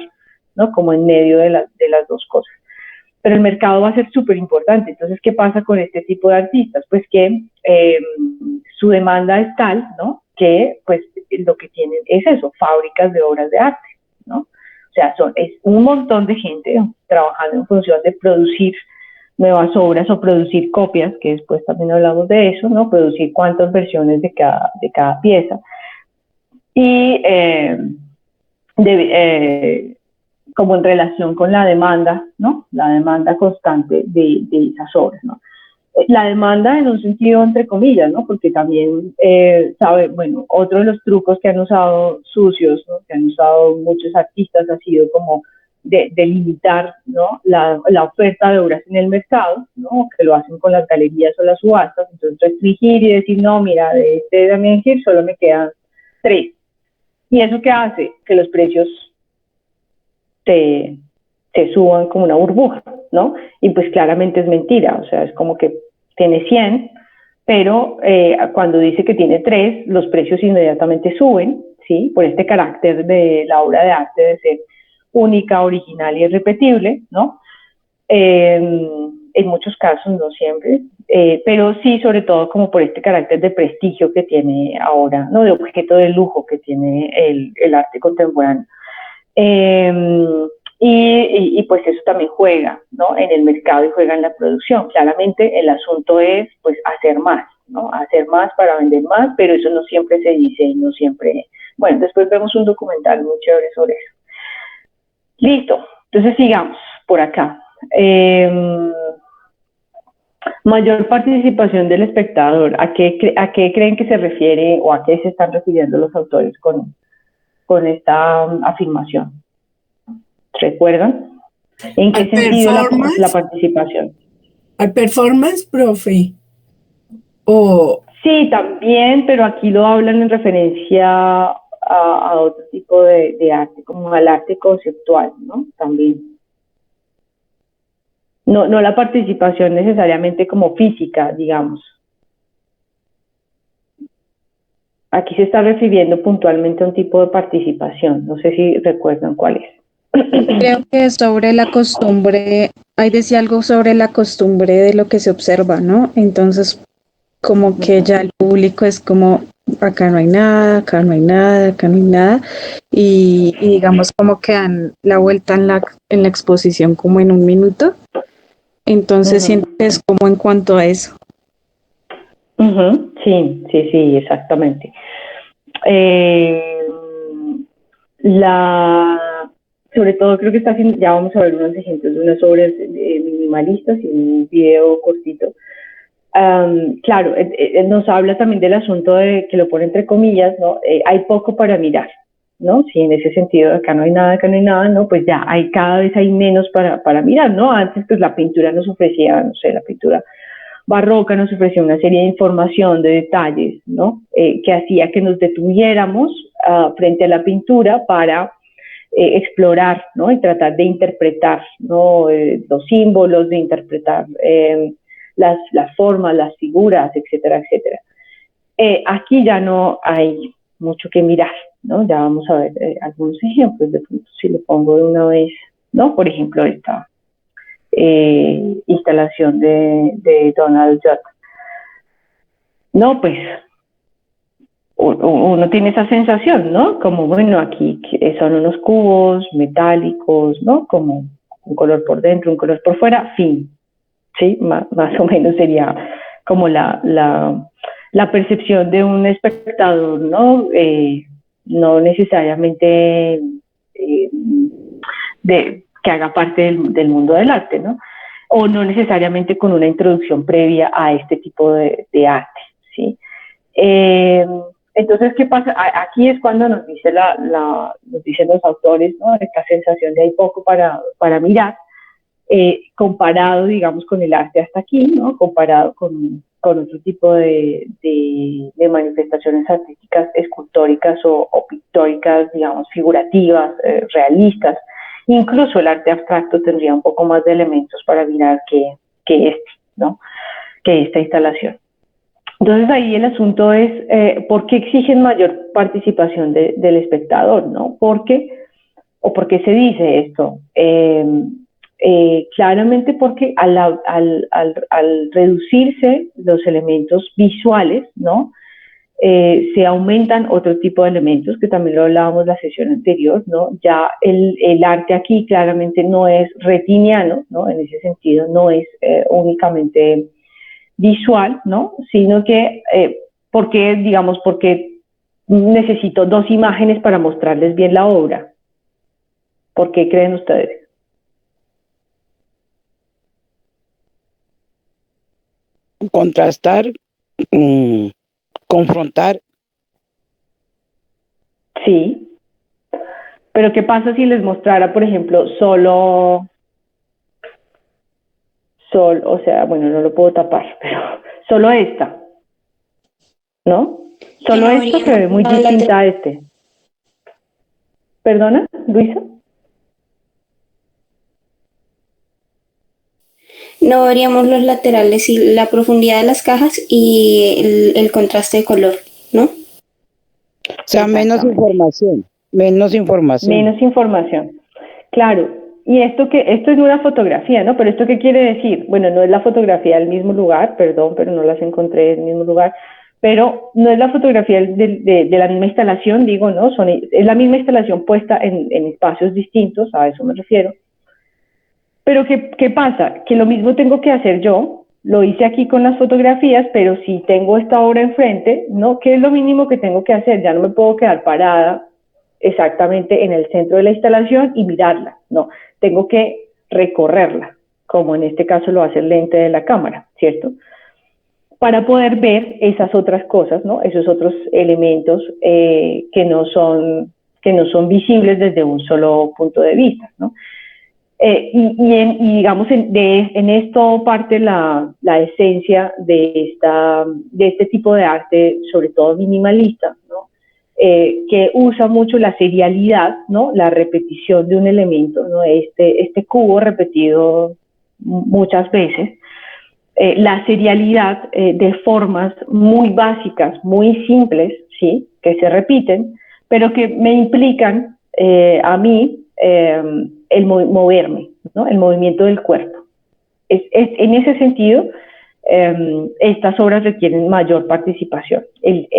¿no? Como en medio de las dos cosas. Pero el mercado va a ser súper importante. Entonces, ¿qué pasa con este tipo de artistas? Pues que su demanda es tal, ¿no? Que pues lo que tienen es eso, fábricas de obras de arte, ¿no? O sea, es un montón de gente trabajando en función de producir nuevas obras o producir copias, que después también hablamos de eso, ¿no? Producir cuántas versiones de cada pieza. Y como en relación con la demanda, ¿no? La demanda constante de esas obras, ¿no? La demanda en un sentido entre comillas, ¿no? Porque también, bueno, otro de los trucos que han usado sucios, ¿no? Que han usado muchos artistas ha sido como de limitar, ¿no? La oferta de obras en el mercado, ¿no? Que lo hacen con las galerías o las subastas, entonces restringir y decir, no, mira, de este Damian Hirst solo me quedan 3. ¿Y eso qué hace? Que los precios se suban como una burbuja, ¿no? Y pues claramente es mentira, o sea, es como que tiene 100, pero cuando dice que tiene 3, los precios inmediatamente suben, ¿sí? Por este carácter de la obra de arte de ser única, original y irrepetible, ¿no? En muchos casos, no siempre, pero sí, sobre todo como por este carácter de prestigio que tiene ahora, ¿no? De objeto de lujo que tiene el arte contemporáneo. Y pues eso también juega, ¿no? En el mercado y juega en la producción. Claramente el asunto es pues hacer más, ¿no? Hacer más para vender más, pero eso no siempre se dice y no siempre... Bueno, después vemos un documental muy chévere sobre eso. Listo, entonces sigamos por acá. Mayor participación del espectador. ¿A qué creen que se refiere o a qué se están refiriendo los autores con esta afirmación? ¿Recuerdan? ¿En qué sentido la participación? ¿Al performance, profe? Sí, también, pero aquí lo hablan en referencia a otro tipo de arte, como al arte conceptual, ¿no? También. No la participación necesariamente como física, digamos. Aquí se está refiriendo puntualmente a un tipo de participación. No sé si recuerdan cuál es. Creo que sobre la costumbre, ahí decía algo sobre la costumbre de lo que se observa, ¿no? Entonces, como que ya el público es como acá no hay nada, acá no hay nada, acá no hay nada, y digamos como que dan la vuelta en la exposición como en un minuto. Entonces siento que es como en cuanto a eso. Sí, sí, sí, exactamente. Eh, Sobre todo creo que está haciendo, ya vamos a ver unos ejemplos de unas obras minimalistas y un video cortito. Claro, nos habla también del asunto de que lo pone entre comillas, ¿no? Hay poco para mirar, ¿no? Si en ese sentido acá no hay nada, acá no hay nada, ¿no? Pues ya hay cada vez hay menos para mirar, ¿no? Antes pues la pintura nos ofrecía, no sé, la pintura barroca nos ofrecía una serie de información, de detalles, ¿no? Que hacía que nos detuviéramos frente a la pintura para explorar, ¿no? Y tratar de interpretar, ¿no? Los símbolos, de interpretar las formas, las figuras, etcétera, etcétera. Aquí ya no hay mucho que mirar, ¿no? Ya vamos a ver algunos ejemplos, de pronto si lo pongo de una vez, ¿no? Por ejemplo, esta instalación de Donald Judd. No, pues uno tiene esa sensación, ¿no? Como, bueno, aquí son unos cubos metálicos, ¿no? Como un color por dentro, un color por fuera, fin, ¿sí? Más o menos sería como la percepción de un espectador, ¿no? No necesariamente que haga parte del mundo del arte, ¿no? O no necesariamente con una introducción previa a este tipo de arte, ¿sí? Entonces, ¿qué pasa? Aquí es cuando nos dicen los autores, ¿no? Esta sensación de hay poco para mirar, comparado, digamos, con el arte hasta aquí, ¿no? Comparado con otro tipo de manifestaciones artísticas, escultóricas o pictóricas, digamos, figurativas, realistas. Incluso el arte abstracto tendría un poco más de elementos para mirar que ¿no? Que esta instalación. Entonces ahí el asunto es ¿por qué exigen mayor participación del espectador? ¿No? ¿Por qué se dice esto? Claramente porque al reducirse los elementos visuales, ¿no? Se aumentan otro tipo de elementos, que también lo hablábamos la sesión anterior, ¿no? Ya el arte aquí claramente no es retiniano, ¿no? En ese sentido no es únicamente visual, ¿no? Sino que, porque necesito dos imágenes para mostrarles bien la obra. ¿Por qué creen ustedes? Contrastar, confrontar. Sí. Pero ¿qué pasa si les mostrara, por ejemplo, o sea, bueno, no lo puedo tapar, pero solo esta, ¿no? Solo esta se ve muy distinta a este. ¿Perdona, Luisa? No veríamos los laterales y la profundidad de las cajas y el contraste de color, ¿no? O sea, menos información. Menos información. Claro. Y esto es una fotografía, ¿no? Pero ¿esto qué quiere decir? Bueno, no es la fotografía del mismo lugar, perdón, pero no las encontré en el mismo lugar, pero no es la fotografía de la misma instalación, digo, ¿no? Es la misma instalación puesta en espacios distintos, a eso me refiero. Pero ¿qué pasa? Que lo mismo tengo que hacer yo, lo hice aquí con las fotografías, pero si tengo esta obra enfrente, ¿no? ¿Qué es lo mínimo que tengo que hacer? Ya no me puedo quedar parada exactamente en el centro de la instalación y mirarla, no, tengo que recorrerla, como en este caso lo hace el lente de la cámara, ¿cierto? Para poder ver esas otras cosas, ¿no? Esos otros elementos que no son visibles desde un solo punto de vista, ¿no? Y digamos, en esto parte la esencia de este tipo de arte, sobre todo minimalista, ¿no? Que usa mucho la serialidad, ¿no? La repetición de un elemento, ¿no? Este cubo repetido muchas veces, la serialidad de formas muy básicas, muy simples, ¿sí? Que se repiten, pero que me implican a mí el moverme, ¿no? El movimiento del cuerpo. En ese sentido estas obras requieren mayor participación,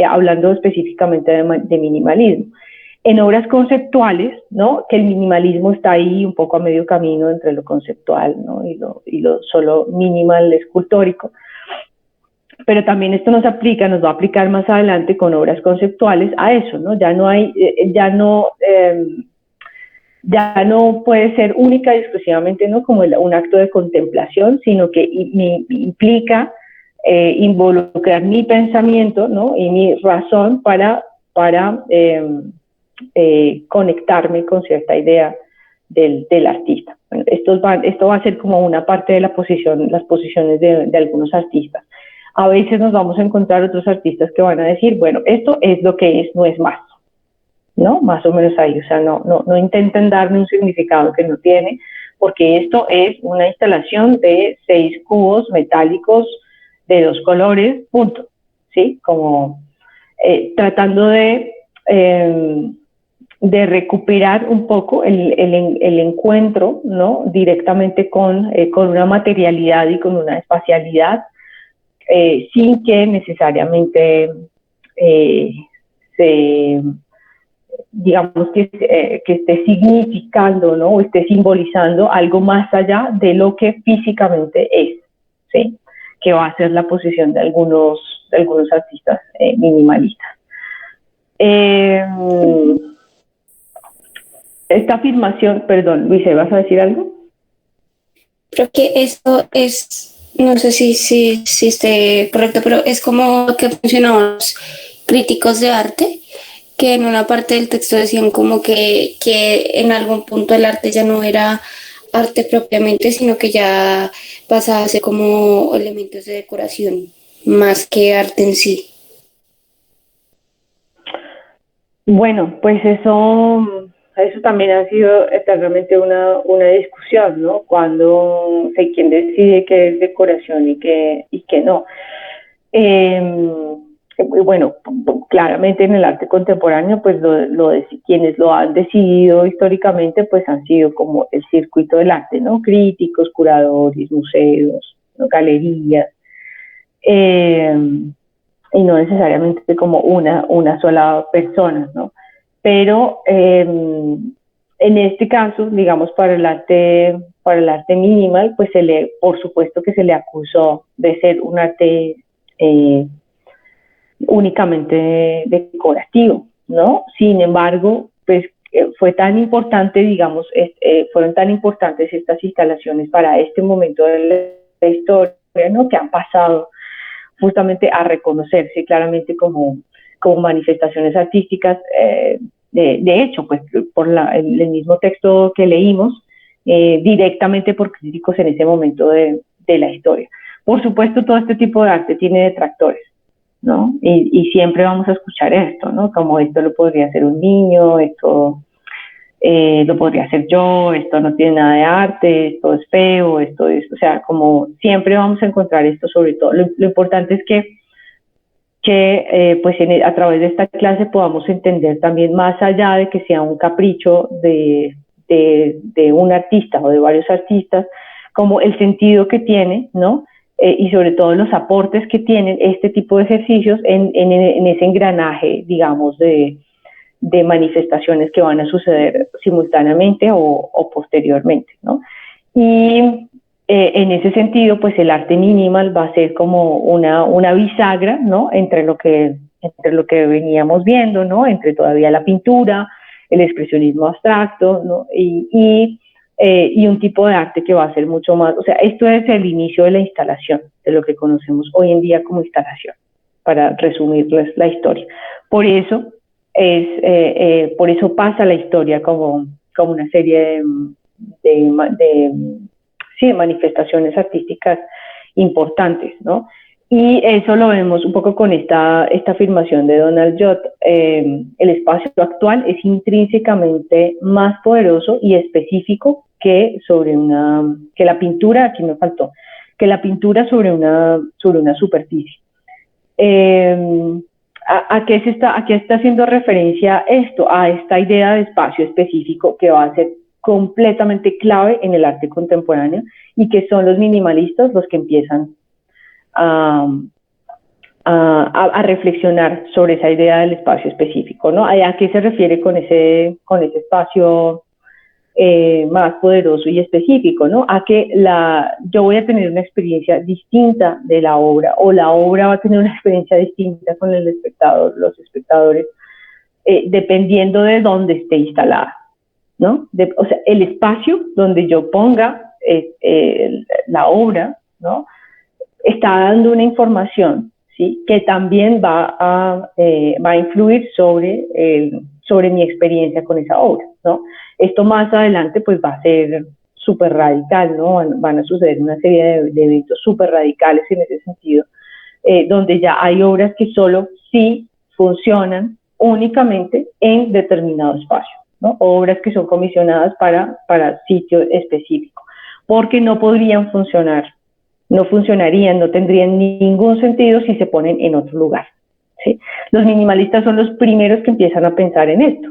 hablando específicamente de minimalismo. En obras conceptuales, ¿no? Que el minimalismo está ahí un poco a medio camino entre lo conceptual, ¿no? y lo solo minimal escultórico. Pero también esto nos va a aplicar más adelante con obras conceptuales a eso, ¿no? Ya no puede ser única y exclusivamente, ¿no? Como un acto de contemplación, sino que implica involucrar mi pensamiento, ¿no? Y mi razón para conectarme con cierta idea del artista. Bueno, esto va a ser como una parte de las posiciones de algunos artistas. A veces nos vamos a encontrar otros artistas que van a decir, bueno, esto es lo que es, no es más, ¿no? Más o menos ahí, o sea, no intenten darme un significado que no tiene, porque esto es una instalación de 6 cubos metálicos de 2 colores, punto, ¿sí? Como tratando de recuperar un poco el encuentro, ¿no? Directamente con una materialidad y con una espacialidad, sin que necesariamente digamos que esté significando, ¿no? O esté simbolizando algo más allá de lo que físicamente es, ¿sí? Que va a ser la posición de algunos artistas minimalistas. Esta afirmación, perdón, Luis, ¿vas a decir algo? Creo que esto es, no sé si esté correcto, pero es como lo que funcionaban los críticos de arte, que en una parte del texto decían como que en algún punto el arte ya no era arte propiamente, sino que ya pasaba a ser como elementos de decoración, más que arte en sí. Bueno, pues eso también ha sido eternamente una discusión, ¿no? Cuando quién decide qué es decoración y qué no. Bueno, claramente en el arte contemporáneo, pues quienes lo han decidido históricamente, pues han sido como el circuito del arte, ¿no? Críticos, curadores, museos, ¿no? Galerías, y no necesariamente como una sola persona, ¿no? Pero en este caso, digamos, para el arte minimal, pues por supuesto que se le acusó de ser un arte únicamente decorativo, ¿no? Sin embargo, pues fue tan importante, digamos, fueron tan importantes estas instalaciones para este momento de la historia, ¿no? Que han pasado justamente a reconocerse claramente como manifestaciones artísticas. De hecho, pues por el mismo texto que leímos, directamente por críticos en ese momento de la historia. Por supuesto, todo este tipo de arte tiene detractores, ¿no? Y siempre vamos a escuchar esto, ¿no? Como esto lo podría hacer un niño, esto lo podría hacer yo, esto no tiene nada de arte, esto es feo, esto es, o sea, como siempre vamos a encontrar esto. Sobre todo, lo importante es que pues a través de esta clase podamos entender también, más allá de que sea un capricho de un artista o de varios artistas, como el sentido que tiene, ¿no? Y sobre todo los aportes que tienen este tipo de ejercicios en ese engranaje, digamos, de manifestaciones que van a suceder simultáneamente o posteriormente, ¿no? Y en ese sentido, pues el arte minimal va a ser como una bisagra, ¿no? Entre lo que veníamos viendo, ¿no? Entre todavía la pintura, el expresionismo abstracto, ¿no? Y un tipo de arte que va a ser mucho más, o sea, esto es el inicio de la instalación, de lo que conocemos hoy en día como instalación, para resumirles la historia. Por eso pasa la historia como una serie de manifestaciones artísticas importantes, ¿no? Y eso lo vemos un poco con esta afirmación de Donald Judd. El espacio actual es intrínsecamente más poderoso y específico que la pintura, aquí me faltó, que la pintura sobre una superficie. ¿A qué está haciendo referencia esto? A esta idea de espacio específico que va a ser completamente clave en el arte contemporáneo, y que son los minimalistas los que empiezan a reflexionar sobre esa idea del espacio específico, ¿no? ¿A qué se refiere con ese espacio más poderoso y específico, ¿no? A que yo voy a tener una experiencia distinta de la obra, o la obra va a tener una experiencia distinta con el espectador, los espectadores, dependiendo de dónde esté instalada, ¿no? O sea, el espacio donde yo ponga la obra, ¿no? Está dando una información, ¿sí? Que también va a influir sobre mi experiencia con esa obra, ¿no? Esto más adelante pues va a ser súper radical, ¿no? Van a suceder una serie de eventos súper radicales en ese sentido, donde ya hay obras que solo sí funcionan únicamente en determinado espacio, ¿no? Obras que son comisionadas para sitio específico, porque no podrían funcionar, no funcionarían, no tendrían ningún sentido si se ponen en otro lugar, ¿sí? Los minimalistas son los primeros que empiezan a pensar en esto,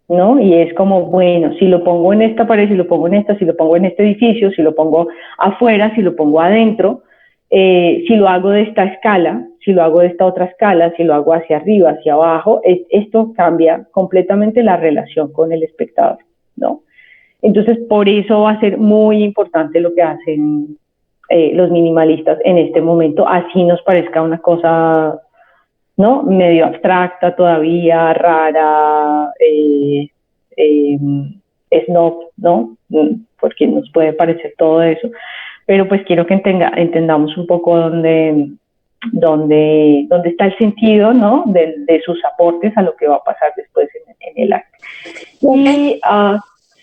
¿no? Y es como, bueno, si lo pongo en esta pared, si lo pongo en esta, si lo pongo en este edificio, si lo pongo afuera, si lo pongo adentro, si lo hago de esta escala, si lo hago de esta otra escala, si lo hago hacia arriba, hacia abajo, esto cambia completamente la relación con el espectador, ¿no? Entonces, por eso va a ser muy importante lo que hacen los minimalistas en este momento, así nos parezca una cosa, ¿no? Medio abstracta todavía, rara, snob, ¿no? Porque nos puede parecer todo eso, pero pues quiero que entendamos un poco dónde está el sentido, ¿no? De sus aportes a lo que va a pasar después en el arte. Y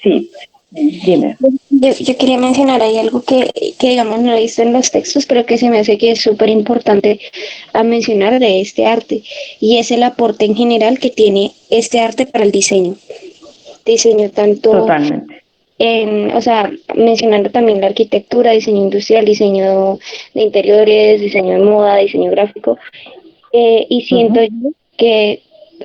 sí, dime. Yo quería mencionar ahí algo que digamos no he visto en los textos, pero que se me hace que es súper importante a mencionar de este arte, y es el aporte en general que tiene este arte para el diseño. Diseño tanto... Totalmente. O sea, mencionando también la arquitectura, diseño industrial, diseño de interiores, diseño de moda, diseño gráfico, y siento yo que,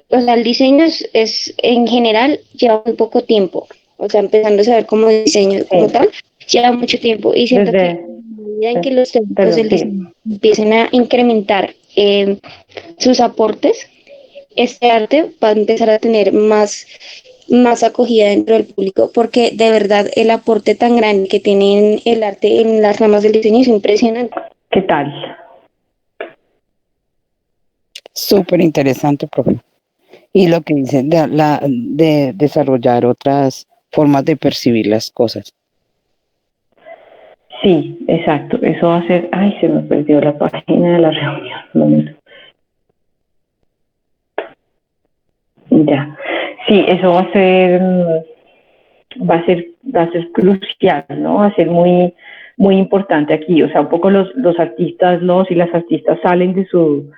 o sea, el diseño es en general lleva muy poco tiempo, o sea, empezando a saber cómo diseño como tal, lleva mucho tiempo, y siento que a medida en que los técnicos del diseño empiecen a incrementar sus aportes, este arte va a empezar a tener más acogida dentro del público, porque de verdad el aporte tan grande que tiene el arte en las ramas del diseño es impresionante. ¿Qué tal? Súper interesante, profe. Y lo que dicen de desarrollar otras formas de percibir las cosas. Sí, exacto. Eso va a ser... Ay, se me perdió la página de la reunión. Un momento. Ya. Sí, eso va a ser crucial, ¿no? Va a ser muy, muy importante aquí. O sea, un poco los artistas, y las artistas salen de su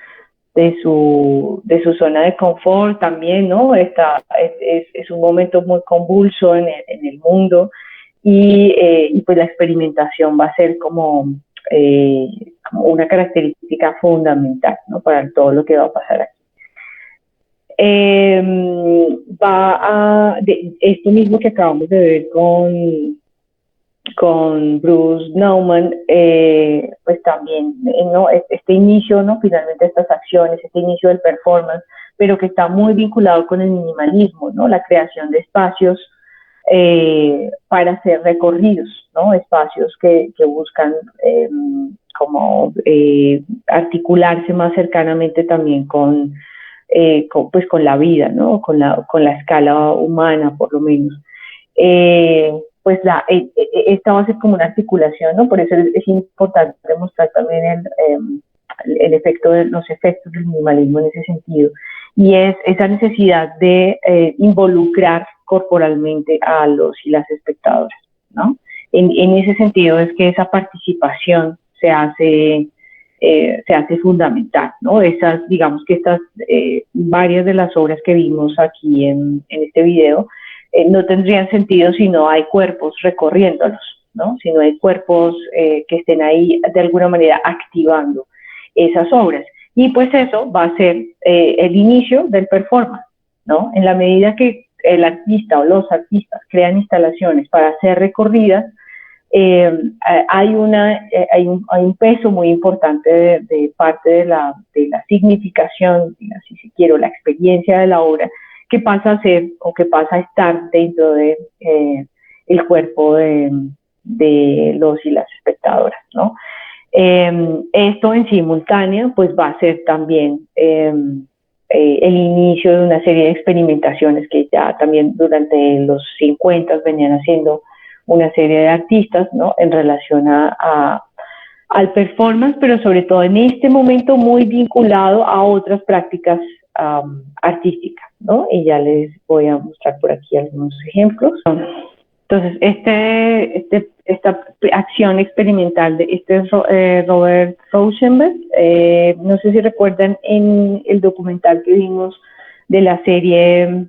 zona de confort también, ¿no? Es un momento muy convulso en el mundo, y pues la experimentación va a ser como una característica fundamental, ¿no? Para todo lo que va a pasar aquí. Esto mismo que acabamos de ver con Bruce Nauman, pues también, ¿no? Este inicio, ¿no? Finalmente estas acciones, este inicio del performance, pero que está muy vinculado con el minimalismo, ¿no? La creación de espacios para hacer recorridos, ¿no? Espacios que buscan como articularse más cercanamente también con la vida, ¿no? Con la escala humana, por lo menos. Pues esta va a ser como una articulación, ¿no? Por eso es importante demostrar también los efectos del minimalismo en ese sentido. Y es esa necesidad de involucrar corporalmente a los y las espectadoras, ¿no? En ese sentido es que esa participación se hace fundamental, ¿no? Digamos que varias de las obras que vimos aquí en este video no tendrían sentido si no hay cuerpos recorriéndolos, ¿no? Si no hay cuerpos que estén ahí de alguna manera activando esas obras. Y pues eso va a ser el inicio del performance, ¿no? En la medida que el artista o los artistas crean instalaciones para ser recorridas, hay un peso muy importante de parte de la significación, si se quiere, la experiencia de la obra, que pasa a ser o que pasa a estar dentro de el cuerpo de los y las espectadoras, ¿no? Esto en simultáneo pues va a ser también el inicio de una serie de experimentaciones que ya también durante los 50 venían haciendo una serie de artistas, ¿no? En relación al performance, pero sobre todo en este momento muy vinculado a otras prácticas artísticas, ¿no? Y ya les voy a mostrar por aquí algunos ejemplos. Entonces, esta acción experimental de Robert Rauschenberg, no sé si recuerdan en el documental que vimos de la serie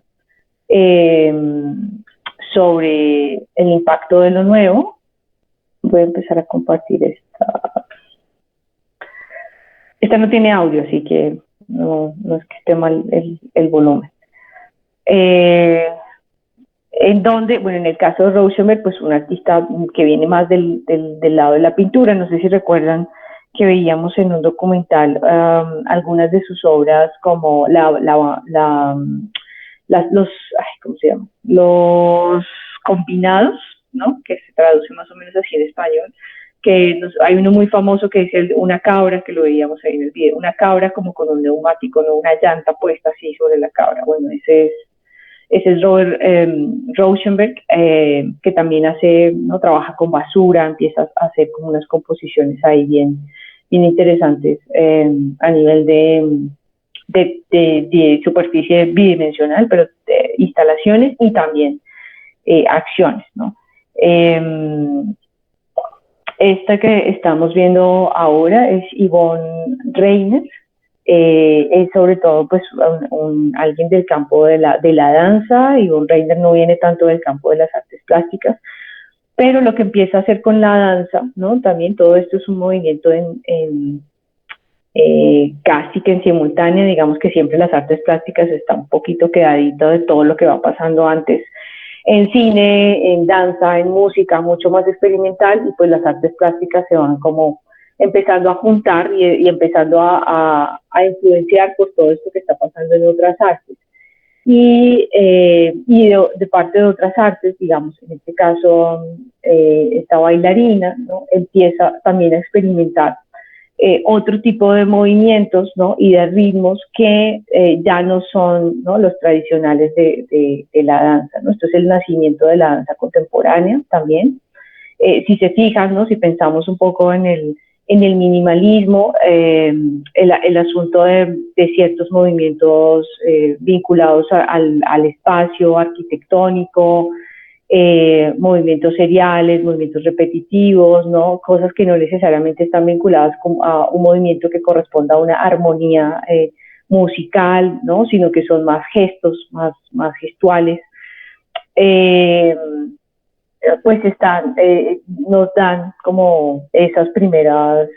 sobre el impacto de lo nuevo. Voy a empezar a compartir esta. Esta no tiene audio, así que no es que esté mal el volumen. En donde, bueno, en el caso de Rauschenberg, pues un artista que viene más del lado de la pintura, no sé si recuerdan que veíamos en un documental algunas de sus obras como ¿cómo se llama? Los combinados, ¿no? Que se traduce más o menos así en español, que hay uno muy famoso que es una cabra, que lo veíamos ahí en el video, una cabra como con un neumático, no una llanta puesta así sobre la cabra. Bueno, ese es Robert Rauschenberg, que también ¿no? Trabaja con basura, empieza a hacer como unas composiciones ahí bien interesantes a nivel de superficie bidimensional, pero de instalaciones y también acciones, ¿no? Esta que estamos viendo ahora es Yvonne Reiner, es sobre todo pues alguien del campo de la danza. Yvonne Reiner no viene tanto del campo de las artes plásticas, pero lo que empieza a hacer con la danza, ¿no? También todo esto es un movimiento casi que en simultáneo, digamos que siempre las artes plásticas están un poquito quedadito de todo lo que va pasando antes en cine, en danza, en música, mucho más experimental, y pues las artes plásticas se van como empezando a juntar y empezando a influenciar por todo esto que está pasando en otras artes. Y de parte de otras artes, digamos, en este caso, esta bailarina, ¿no? Empieza también a experimentar otro tipo de movimientos, ¿no? Y de ritmos que ya no son, ¿no? Los tradicionales de la danza, ¿no? Esto es el nacimiento de la danza contemporánea también. Si se fijan, ¿no? Si pensamos un poco en el minimalismo, el asunto de ciertos movimientos vinculados al espacio arquitectónico, movimientos seriales, movimientos repetitivos, ¿no? Cosas que no necesariamente están vinculadas a un movimiento que corresponda a una armonía musical, ¿no? Sino que son más gestos, más gestuales. Pues nos dan como esas primeras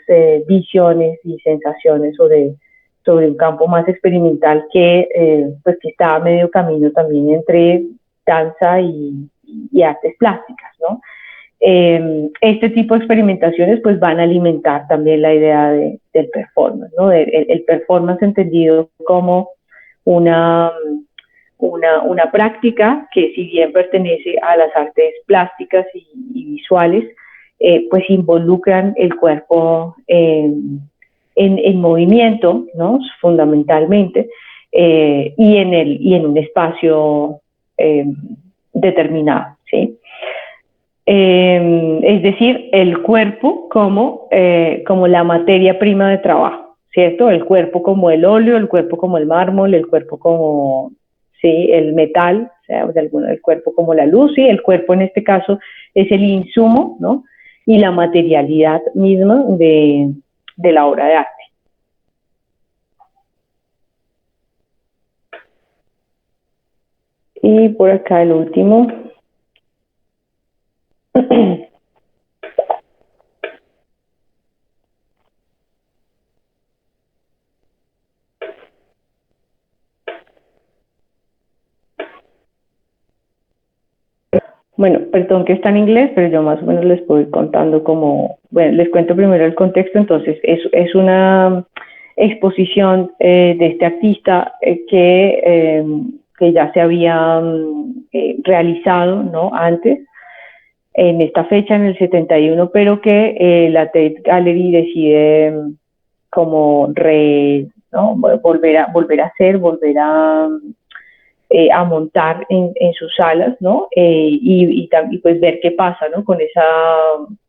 visiones y sensaciones sobre un campo más experimental pues que está a medio camino también entre danza y artes plásticas, ¿no? Este tipo de experimentaciones pues van a alimentar también la idea del performance, ¿no? El performance entendido como una práctica que, si bien pertenece a las artes plásticas y visuales, pues involucran el cuerpo en movimiento, ¿no? Fundamentalmente, y en un espacio determinado, ¿sí? Es decir, el cuerpo como la materia prima de trabajo, ¿cierto? El cuerpo como el óleo, el cuerpo como el mármol, el cuerpo como, sí, el metal, o sea, el cuerpo como la luz, y el cuerpo en este caso es el insumo, ¿no? Y la materialidad misma de la obra de arte. Y por acá el último. Bueno, perdón que está en inglés, pero yo más o menos les voy contando como, bueno, les cuento primero el contexto. Entonces, es una exposición de este artista que ya se había realizado, ¿no? Antes, en esta fecha, en el 71, pero que la Tate Gallery decide como ¿no? volver a hacer, a montar en sus salas, ¿no? Y pues ver qué pasa, ¿no? Con esa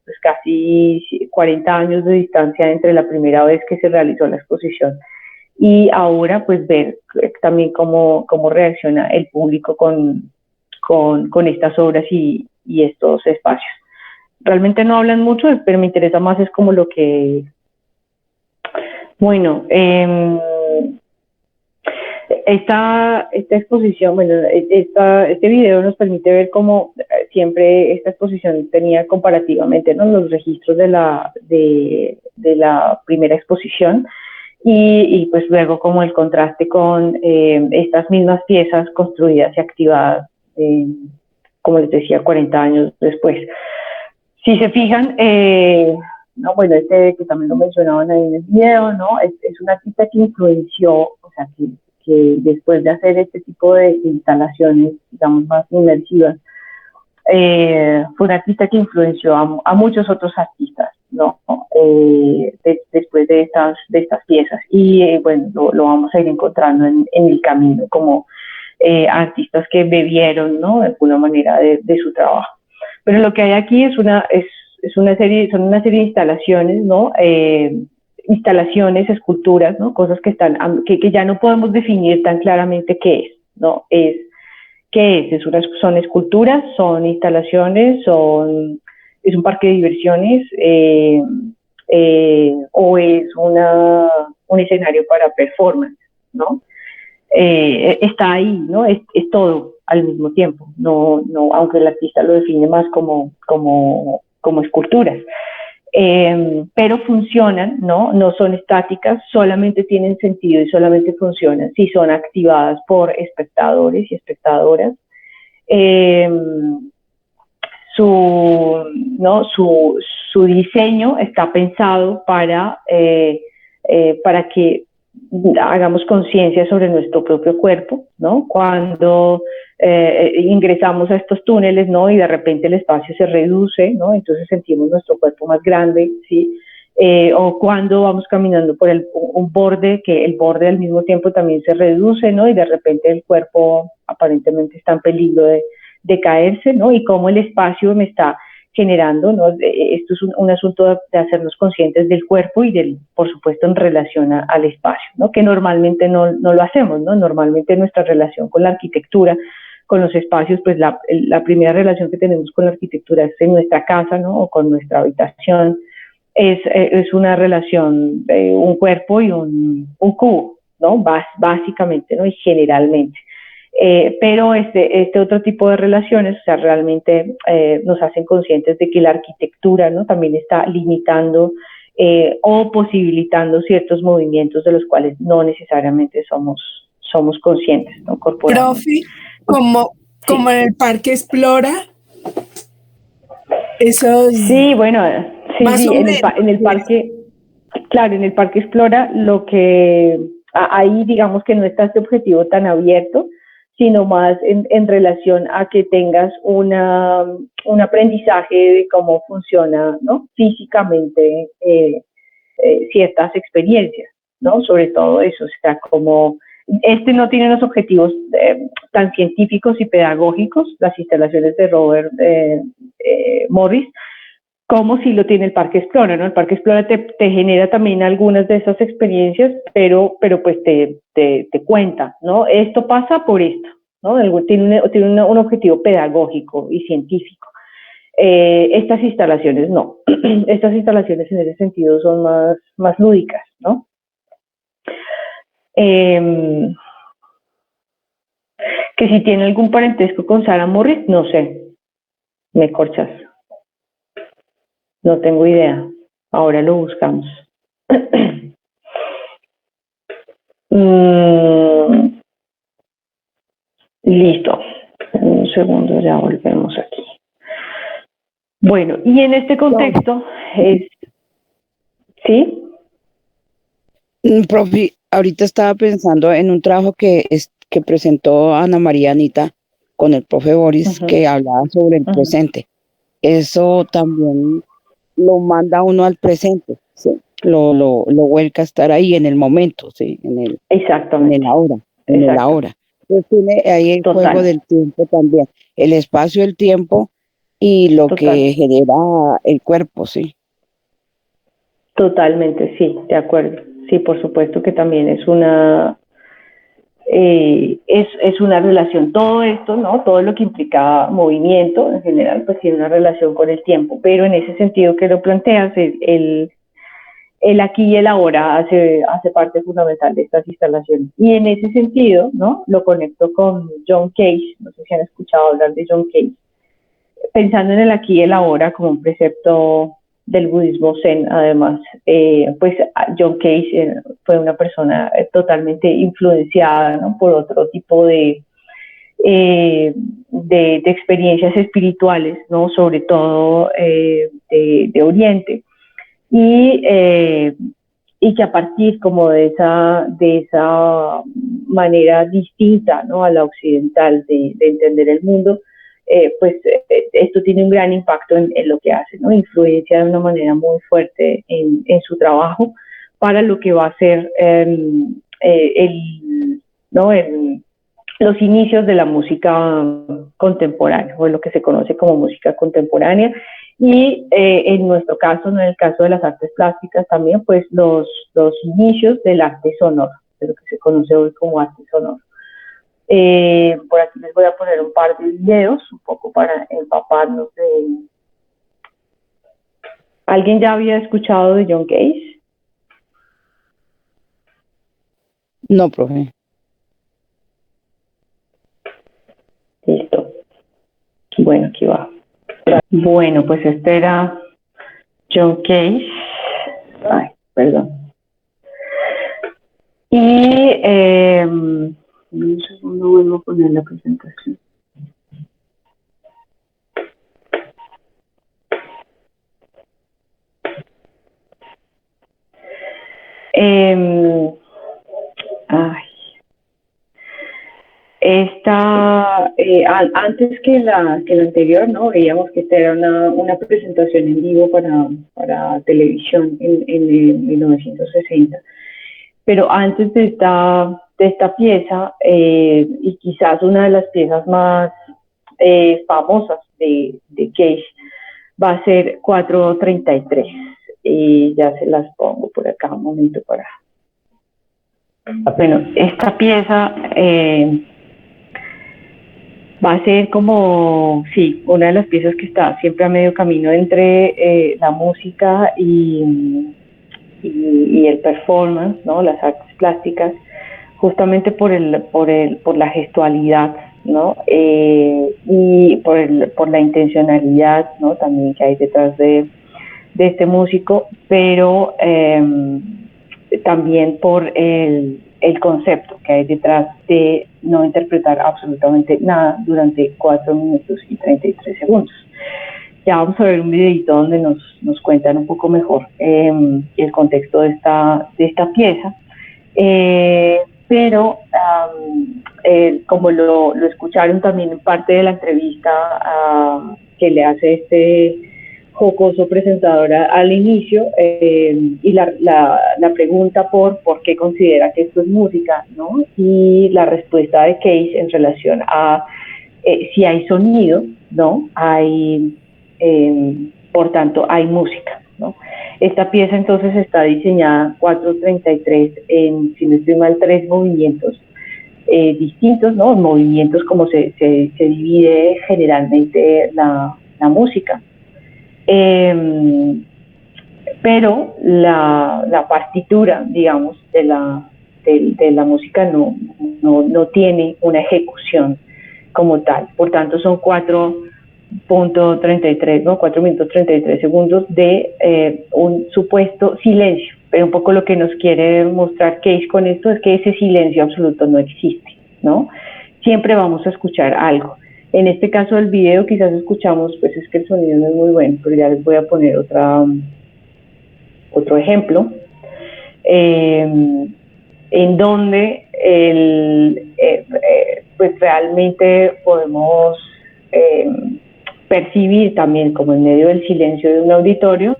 pues casi 40 años de distancia entre la primera vez que se realizó la exposición y ahora pues ver también cómo reacciona el público con estas obras y estos espacios. Realmente no hablan mucho, pero me interesa más es como lo que... Bueno, esta exposición, bueno, este video nos permite ver cómo siempre esta exposición tenía comparativamente, ¿no? Los registros de la primera exposición y pues luego como el contraste con estas mismas piezas construidas y activadas, como les decía, 40 años después. Si se fijan, no, bueno, que también lo mencionaban ahí en el video, ¿no? Es un artista que influenció, o sea, que después de hacer este tipo de instalaciones, digamos, más inmersivas, fue un artista que influenció a muchos otros artistas, ¿no? Después de estas piezas. Y bueno, lo vamos a ir encontrando en el camino como artistas que bebieron, ¿no? De alguna manera de su trabajo. Pero lo que hay aquí son una serie de instalaciones, ¿no? Instalaciones, esculturas, ¿no? Cosas que ya no podemos definir tan claramente qué es, ¿no? ¿Qué es? Son esculturas, son instalaciones, es un parque de diversiones, o es un escenario para performance, ¿no? Está ahí, ¿no? Es todo al mismo tiempo, no, aunque el artista lo define más como esculturas. Pero funcionan, ¿no? No son estáticas, solamente tienen sentido y solamente funcionan si son activadas por espectadores y espectadoras. Su diseño está pensado para que hagamos conciencia sobre nuestro propio cuerpo, ¿no? Cuando ingresamos a estos túneles, ¿no? Y de repente el espacio se reduce, ¿no? Entonces sentimos nuestro cuerpo más grande, ¿sí? O cuando vamos caminando por un borde, que el borde al mismo tiempo también se reduce, ¿no? Y de repente el cuerpo aparentemente está en peligro de caerse, ¿no? Y cómo el espacio me está generando, ¿no? Esto es un asunto de hacernos conscientes del cuerpo y por supuesto, en relación al espacio, ¿no? Que normalmente no lo hacemos, ¿no? Normalmente nuestra relación con la arquitectura, con los espacios, pues la primera relación que tenemos con la arquitectura es en nuestra casa, ¿no? O con nuestra habitación. Es una relación de un cuerpo y un cubo, ¿no? Básicamente, ¿no? Y generalmente. Pero este otro tipo de relaciones, o sea, realmente nos hacen conscientes de que la arquitectura, ¿no? También está limitando o posibilitando ciertos movimientos de los cuales no necesariamente somos conscientes, ¿no? Corporalmente. Profe, como en el Parque Explora, esos... Sí, bueno, sí, en el menos. parque, claro, en el Parque Explora, ahí digamos que no está este objetivo tan abierto, sino más en relación a que tengas un aprendizaje de cómo funciona, ¿no? Físicamente ciertas experiencias, ¿no? Sobre todo eso, o sea, como no tiene los objetivos tan científicos y pedagógicos, las instalaciones de Robert Morris, como si lo tiene el Parque Explora, ¿no? El Parque Explora te genera también algunas de esas experiencias, pero pues te cuenta, ¿no? Esto pasa por esto, ¿no? Tiene un objetivo pedagógico y científico. Estas instalaciones no. Estas instalaciones en ese sentido son más lúdicas, ¿no? Que si tiene algún parentesco con Sarah Morris, no sé. Me corchas. No tengo idea. Ahora lo buscamos. Listo. Un segundo, ya volvemos aquí. Bueno, y en este contexto ¿sí? Profe, ahorita estaba pensando en un trabajo que presentó Ana María Anita con el profe Boris, que hablaba sobre el presente. Eso también lo manda uno al presente, ¿sí? Lo vuelca a estar ahí en el momento, ¿sí? Exactamente. En el ahora, en el ahora. Entonces tiene ahí el juego del tiempo también, el espacio, el tiempo y lo que genera el cuerpo, ¿sí? Totalmente, sí, de acuerdo. Sí, por supuesto que también es una relación. Todo esto, ¿no? Todo lo que implica movimiento en general, pues tiene una relación con el tiempo. Pero en ese sentido que lo planteas, el aquí y el ahora hace parte fundamental de estas instalaciones. Y en ese sentido, ¿no? Lo conecto con John Cage. No sé si han escuchado hablar de John Cage. Pensando en el aquí y el ahora como un precepto del budismo zen, además, pues John Cage fue una persona totalmente influenciada, ¿no? Por otro tipo de experiencias espirituales, ¿no? Sobre todo de Oriente, y que a partir como de esa manera distinta, ¿no? A la occidental de entender el mundo, pues esto tiene un gran impacto en lo que hace, ¿no? Influencia de una manera muy fuerte en su trabajo para lo que va a ser los inicios de la música contemporánea, o lo que se conoce como música contemporánea. Y en nuestro caso, en el caso de las artes plásticas también, pues los inicios del arte sonoro, de lo que se conoce hoy como arte sonoro. Por aquí les voy a poner un par de videos, un poco para empaparnos de... ¿Alguien ya había escuchado de John Cage? No, profe. Listo. Bueno, aquí va. Bueno, pues este era John Cage. Ay, perdón. Y un segundo, vuelvo a poner la presentación. Antes que la anterior, ¿no? Veíamos que esta era una presentación en vivo para televisión en 1960. Pero antes de esta pieza, y quizás una de las piezas más famosas de Cage, va a ser 433. Y ya se las pongo por acá un momento para... Bueno, esta pieza va a ser como, sí, una de las piezas que está siempre a medio camino entre la música y el performance, ¿no? Las artes plásticas, justamente por la gestualidad, ¿no? Y por la intencionalidad, ¿no? También que hay detrás de este músico, pero también por el concepto que hay detrás de no interpretar absolutamente nada durante 4 minutos y 33 segundos. Ya vamos a ver un videito donde nos cuentan un poco mejor el contexto de esta pieza. Pero como lo escucharon también en parte de la entrevista que le hace este jocoso presentador al inicio, y la pregunta por qué considera que esto es música, ¿no? Y la respuesta de Cage en relación a si hay sonido, ¿no? Por tanto, hay música, ¿no? Esta pieza entonces está diseñada 433 en, si no estoy mal, 3 movimientos distintos, ¿no? Movimientos como se divide generalmente la música. Pero la partitura, digamos, de la música no tiene una ejecución como tal. Por tanto, son 4.33, ¿no? 4 minutos 33 segundos de un supuesto silencio. Pero un poco lo que nos quiere mostrar Cage con esto es que ese silencio absoluto no existe, ¿no? Siempre vamos a escuchar algo. En este caso del video quizás escuchamos, pues es que el sonido no es muy bueno, pero ya les voy a poner otro ejemplo, en donde pues realmente podemos percibir también, como en medio del silencio de un auditorio,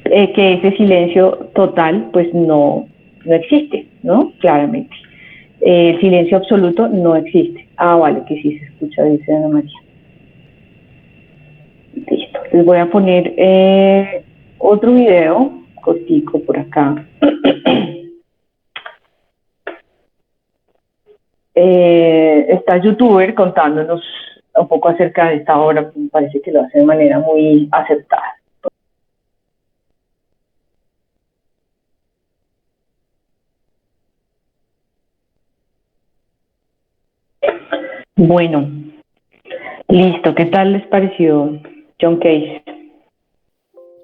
que ese silencio total pues no existe, ¿no? Claramente. El silencio absoluto no existe. Vale, que sí se escucha, dice Ana María. Listo. Les voy a poner otro video cortico por acá. Está youtuber contándonos un poco acerca de esta obra. Me parece que lo hace de manera muy acertada. Bueno, listo. ¿Qué tal les pareció John Cage?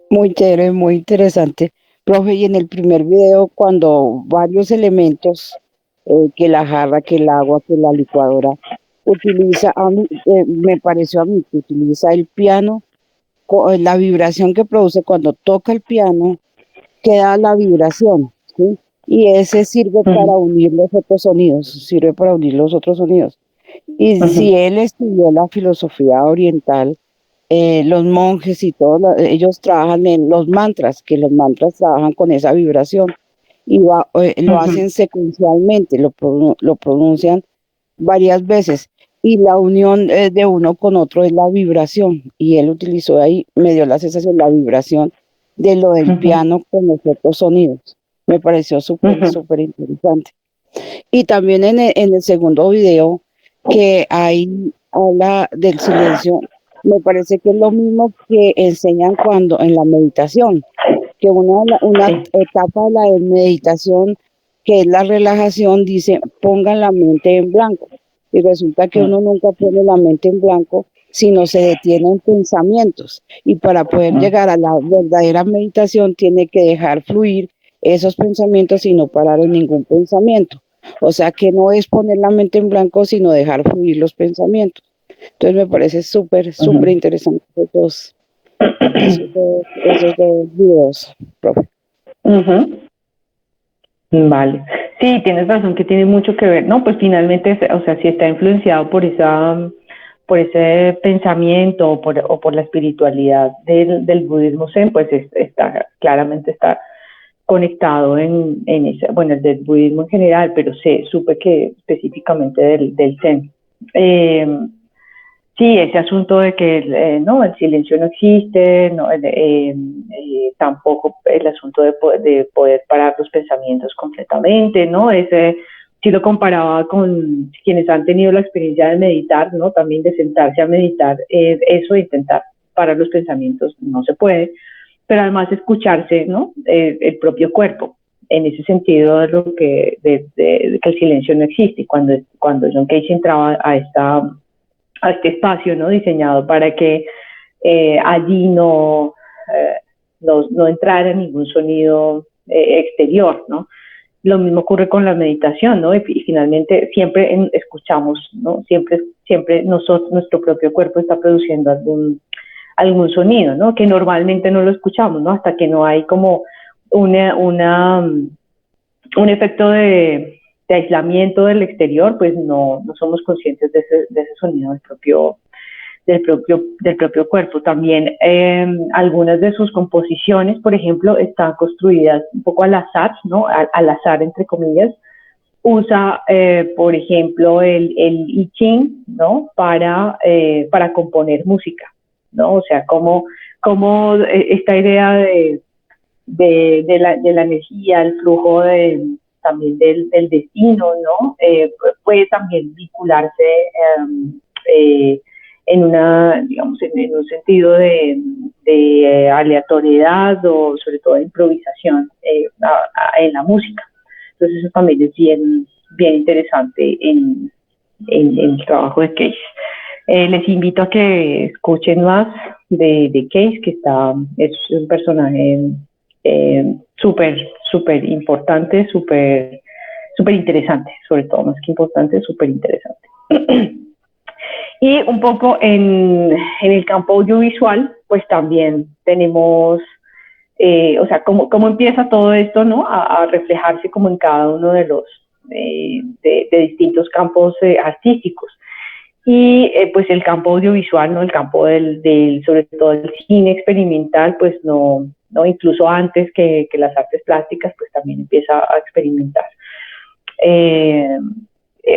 Muy chévere, muy interesante. Profe, y en el primer video, cuando varios elementos, que la jarra, que el agua, que la licuadora, utiliza, me pareció a mí que utiliza el piano, la vibración que produce cuando toca el piano, queda la vibración, ¿sí? Y ese sirve para unir los otros sonidos, sirve para unir los otros sonidos. Y si él estudió la filosofía oriental, los monjes y todos, ellos trabajan en los mantras, que los mantras trabajan con esa vibración y lo hacen secuencialmente, lo pronuncian varias veces y la unión de uno con otro es la vibración y él utilizó ahí, me dio la sensación, la vibración de lo del piano con los otros sonidos. Me pareció súper interesante. Y también en el segundo video que ahí habla del silencio, me parece que es lo mismo que enseñan cuando en la meditación, que una etapa de la meditación, que es la relajación, dice, pongan la mente en blanco. Y resulta que uno nunca pone la mente en blanco, sino se detiene en pensamientos. Y para poder llegar a la verdadera meditación, tiene que dejar fluir esos pensamientos y no parar en ningún pensamiento. O sea que no es poner la mente en blanco, sino dejar fluir los pensamientos. Entonces me parece súper interesante esos dos videos, profe. Vale. Sí, tienes razón que tiene mucho que ver, ¿no? Pues finalmente, o sea, si está influenciado por ese pensamiento o por la espiritualidad del budismo zen, pues claramente está conectado en ese, bueno, el del budismo en general, pero supe que específicamente del zen. Sí, ese asunto de que no, el silencio no existe, no, tampoco el asunto de poder parar los pensamientos completamente, ¿no? Sí lo comparaba con quienes han tenido la experiencia de meditar, ¿no? También de sentarse a meditar, eso de intentar parar los pensamientos no se puede, pero además escucharse, ¿no? El propio cuerpo. En ese sentido, de que el silencio no existe. Y cuando John Cage entraba a este espacio, ¿no? Diseñado para que allí no entrara ningún sonido exterior, ¿no? Lo mismo ocurre con la meditación, ¿no? Y finalmente siempre escuchamos, ¿no? Siempre nuestro propio cuerpo está produciendo algún sonido, ¿no? Que normalmente no lo escuchamos, ¿no? Hasta que no hay como un efecto de aislamiento del exterior, pues no somos conscientes de ese sonido del propio cuerpo. También algunas de sus composiciones, por ejemplo, están construidas un poco al azar, ¿no? Al azar, entre comillas. Usa, por ejemplo, el I Ching, ¿no? Para componer música, ¿no? O sea, como esta idea de la energía, el flujo también del destino, ¿no? Puede también vincularse en un sentido de aleatoriedad o sobre todo de improvisación en la música. Entonces eso también es bien interesante en el trabajo de Cage. Les invito a que escuchen más de Cage, que es un personaje súper importante, súper súper interesante, sobre todo, más que importante, súper interesante. Y un poco en el campo audiovisual, pues también tenemos, o sea, cómo empieza todo esto, ¿no? A reflejarse como en cada uno de los de distintos campos artísticos. Y pues el campo audiovisual, ¿no? El campo sobre todo el cine experimental, pues no incluso antes que las artes plásticas, pues también empieza a experimentar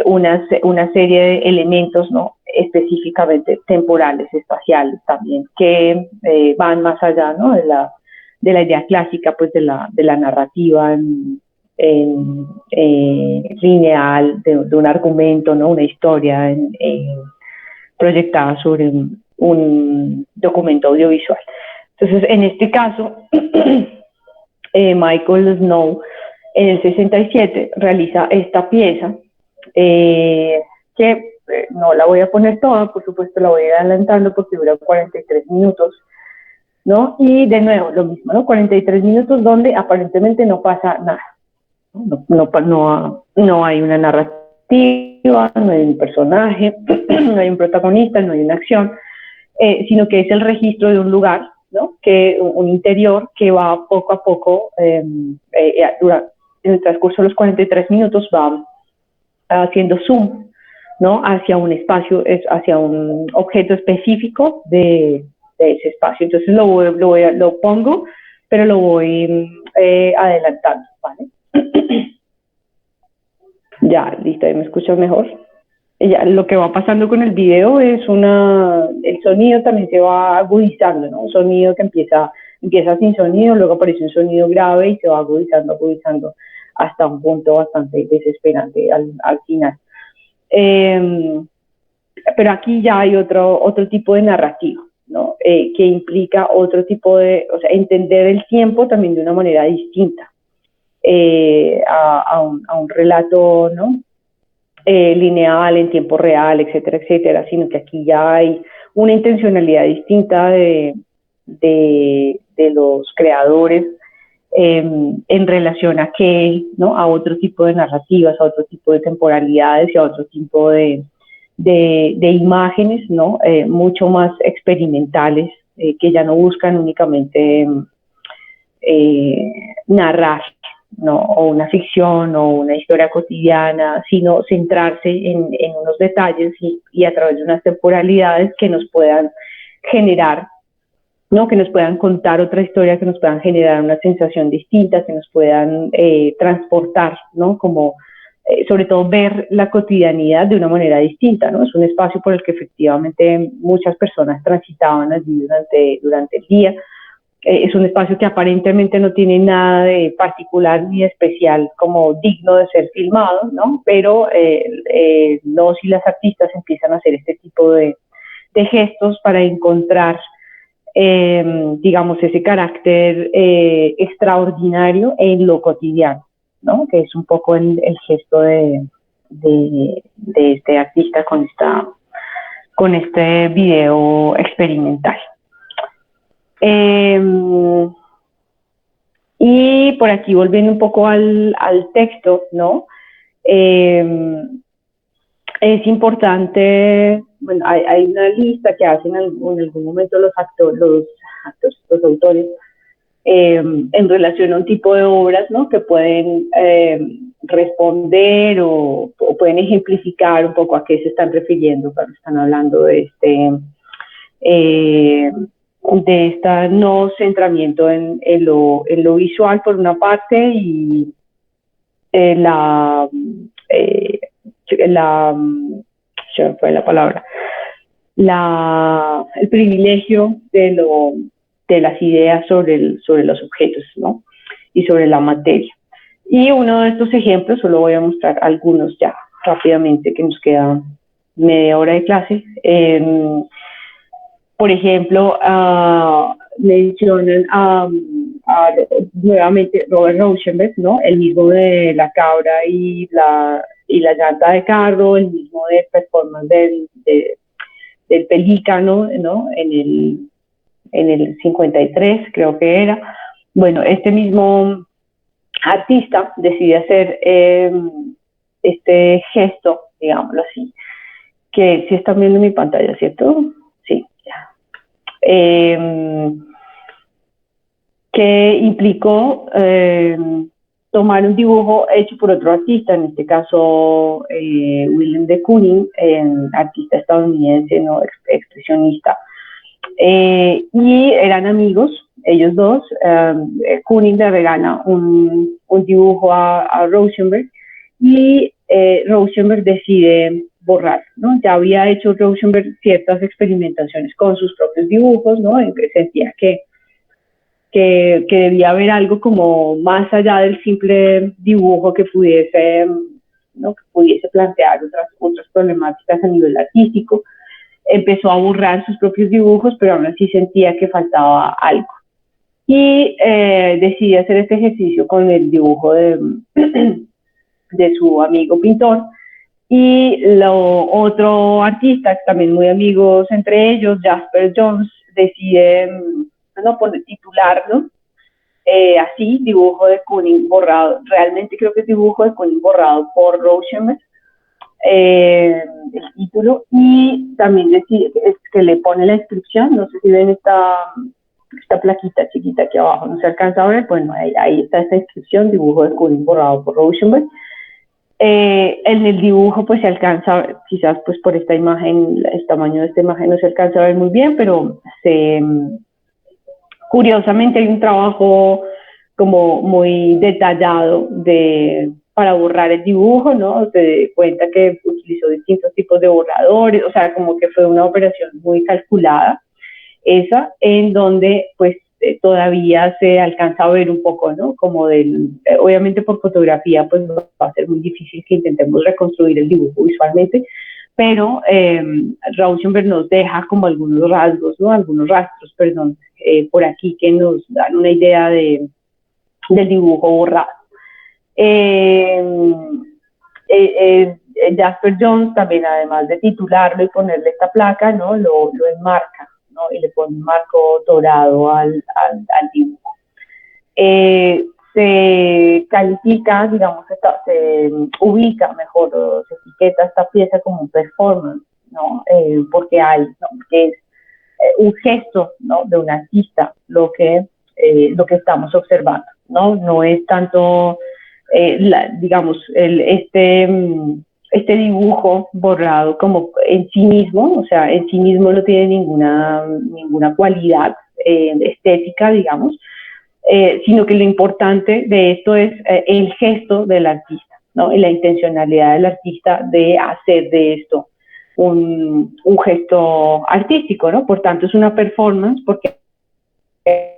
una serie de elementos, ¿no? Específicamente temporales, espaciales también, que van más allá, ¿no? de la idea clásica, pues de la narrativa lineal, de un argumento, ¿no? Una historia proyectada sobre un documento audiovisual. Entonces, en este caso, Michael Snow en el 67 realiza esta pieza que no la voy a poner toda, por supuesto la voy a ir adelantando porque dura 43 minutos, ¿no? Y de nuevo, lo mismo, ¿no? 43 minutos donde aparentemente no pasa nada. No hay una narrativa, no hay un personaje, no hay un protagonista, no hay una acción, sino que es el registro de un lugar, ¿no? Un interior que va poco a poco, en el transcurso de los 43 minutos, va haciendo zoom, ¿no? Hacia un espacio, hacia un objeto específico de ese espacio. Entonces lo pongo, pero lo voy adelantando, ¿vale? Ya, listo, ahí me escucho mejor. Ya, lo que va pasando con el video es el sonido también se va agudizando, ¿no? Un sonido que empieza sin sonido, luego aparece un sonido grave y se va agudizando hasta un punto bastante desesperante al final. Pero aquí ya hay otro tipo de narrativa, ¿no? Que implica otro tipo o sea, entender el tiempo también de una manera distinta a un relato, ¿no? Lineal, en tiempo real, etcétera, etcétera, sino que aquí ya hay una intencionalidad distinta de los creadores en relación a ¿no? A otro tipo de narrativas, a otro tipo de temporalidades y a otro tipo de imágenes, ¿no? Mucho más experimentales, que ya no buscan únicamente narrar, ¿no? O una ficción o una historia cotidiana, sino centrarse en unos detalles y a través de unas temporalidades que nos puedan generar, ¿no? Que nos puedan contar otra historia, que nos puedan generar una sensación distinta, que nos puedan transportar, ¿no? Como sobre todo ver la cotidianidad de una manera distinta, ¿no? Es un espacio por el que efectivamente muchas personas transitaban allí durante el día. Es un espacio que aparentemente no tiene nada de particular ni especial como digno de ser filmado, ¿no? Pero los y las artistas empiezan a hacer este tipo de gestos para encontrar, digamos, ese carácter extraordinario en lo cotidiano, ¿no? Que es un poco el gesto de este artista con este video experimental. Y por aquí volviendo un poco al texto, ¿no? Es importante, bueno, hay una lista que hacen en algún momento los autores en relación a un tipo de obras, ¿no? Que pueden responder o pueden ejemplificar un poco a qué se están refiriendo cuando están hablando de este no centramiento en lo visual por una parte y se me fue la palabra, el privilegio de las ideas sobre los objetos, ¿no? Y sobre la materia. Y uno de estos ejemplos, solo voy a mostrar algunos ya rápidamente, que nos queda media hora de clase. Por ejemplo, mencionan nuevamente Robert Rauschenberg, ¿no? El mismo de la cabra y la llanta de carro, el mismo de performance del pelícano, ¿no? En el 53, creo que era. Bueno, este mismo artista decide hacer este gesto, digámoslo así, que sí están viendo mi pantalla, ¿cierto? Sí, ya. Que implicó tomar un dibujo hecho por otro artista, en este caso William de Kooning, artista estadounidense, ¿no? Expresionista. Y eran amigos, ellos dos. Kooning le regala un dibujo a Rauschenberg y Rauschenberg decide borrar, ¿no? Ya había hecho Rauschenberg ciertas experimentaciones con sus propios dibujos, ¿no? En que sentía que debía haber algo como más allá del simple dibujo que pudiese, ¿no? Que pudiese plantear otras problemáticas a nivel artístico. Empezó a borrar sus propios dibujos, pero aún así sentía que faltaba algo. Y decidió hacer este ejercicio con el dibujo de su amigo pintor. Y otro artista, también muy amigos entre ellos, Jasper Jones, decide titularlo así, dibujo de Kooning borrado. Realmente creo que es dibujo de Kooning borrado por Rauschenberg. El título, y también decide que le pone la inscripción. No sé si ven esta plaquita chiquita aquí abajo, no se alcanza a ver. Bueno, ahí está esta inscripción, dibujo de Kooning borrado por Rauschenberg. En el dibujo pues se alcanza a ver, quizás pues por esta imagen, el tamaño de esta imagen no se alcanza a ver muy bien, pero curiosamente hay un trabajo como muy detallado para borrar el dibujo, ¿no? Se da cuenta que utilizó distintos tipos de borradores, o sea, como que fue una operación muy calculada, esa, en donde pues todavía se alcanza a ver un poco, ¿no? Como obviamente por fotografía pues va a ser muy difícil que intentemos reconstruir el dibujo visualmente, pero Rauschenberg nos deja como algunos rasgos, ¿no? Algunos rastros, perdón, por aquí que nos dan una idea del dibujo borrado. Jasper Jones también, además de titularlo y ponerle esta placa, ¿no? Lo enmarca, ¿no? Y le pone un marco dorado al dibujo. Se califica, digamos, se ubica mejor, se etiqueta esta pieza como un performance, ¿no? Porque es un gesto, ¿no? De un artista lo que estamos observando, ¿no? No es tanto digamos, este dibujo borrado como en sí mismo, o sea, en sí mismo no tiene ninguna cualidad estética, digamos, sino que lo importante de esto es el gesto del artista, ¿no? Y la intencionalidad del artista de hacer de esto un gesto artístico, ¿no? Por tanto, es una performance porque es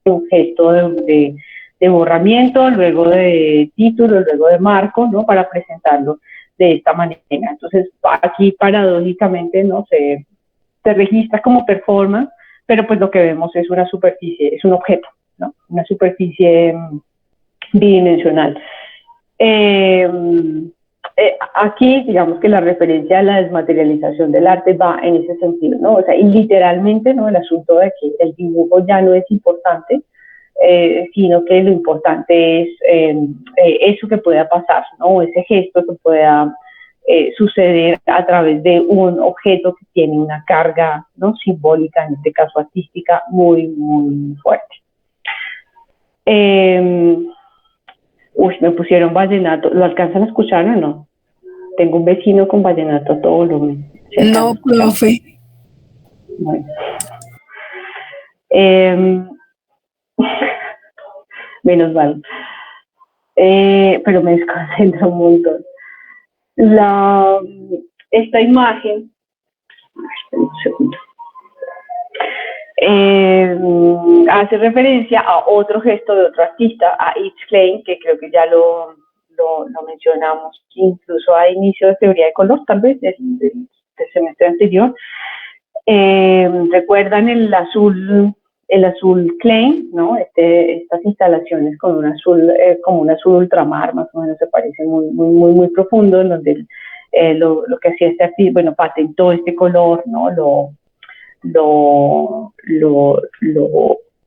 un gesto de borramiento, luego de título, luego de marco, ¿no? Para presentarlo de esta manera. Entonces, aquí paradójicamente, ¿no? Se registra como performance, pero pues lo que vemos es una superficie, es un objeto, ¿no? Una superficie bidimensional. Aquí, digamos que la referencia a la desmaterialización del arte va en ese sentido, ¿no? O sea, y literalmente, ¿no? El asunto de que el dibujo ya no es importante, sino que lo importante es eso que pueda pasar, ¿no? Ese gesto que pueda suceder a través de un objeto que tiene una carga, ¿no? Simbólica, en este caso artística, muy, muy fuerte. Me pusieron vallenato. ¿Lo alcanzan a escuchar o no? Tengo un vecino con vallenato a todo volumen. No, profe. Bueno. Menos mal. Pero me desconcentro un montón. Esta imagen, un segundo, hace referencia a otro gesto de otro artista, a Yves Klein, que creo que ya lo mencionamos incluso a inicio de teoría de color, tal vez del semestre anterior. ¿Recuerdan el azul Klein, ¿no? Estas instalaciones con un azul, como un azul ultramar, más o menos, se parece muy, muy, muy, muy profundo, en donde lo que hacía este artista, bueno, patentó este color, ¿no?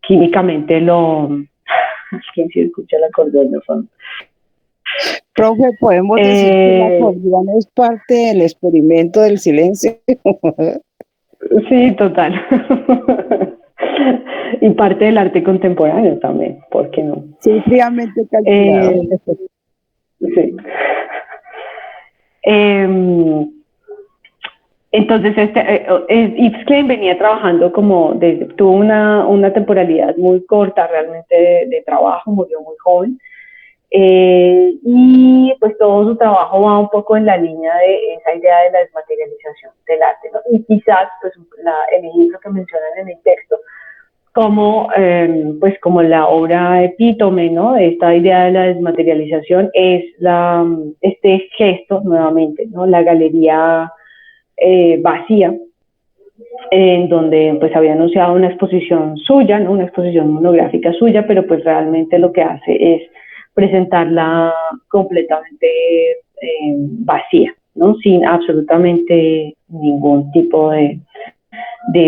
Químicamente lo quien sí escucha el acordeón de fondo. Profe, ¿podemos decir que el acordeón es parte del experimento del silencio? Sí, total. Y parte del arte contemporáneo también, ¿por qué no? Sí, fríamente calculado. Sí. Entonces, Yves Klein venía trabajando tuvo una temporalidad muy corta realmente de trabajo, murió muy joven. Y pues todo su trabajo va un poco en la línea de esa idea de la desmaterialización del arte, ¿no? Y quizás pues el ejemplo que mencionan en el texto como la obra epítome, ¿no? De esta idea de la desmaterialización es este gesto nuevamente, ¿no? La galería vacía, en donde pues había anunciado una exposición suya, ¿no? Una exposición monográfica suya, pero pues realmente lo que hace es presentarla completamente vacía, ¿no? Sin absolutamente ningún tipo de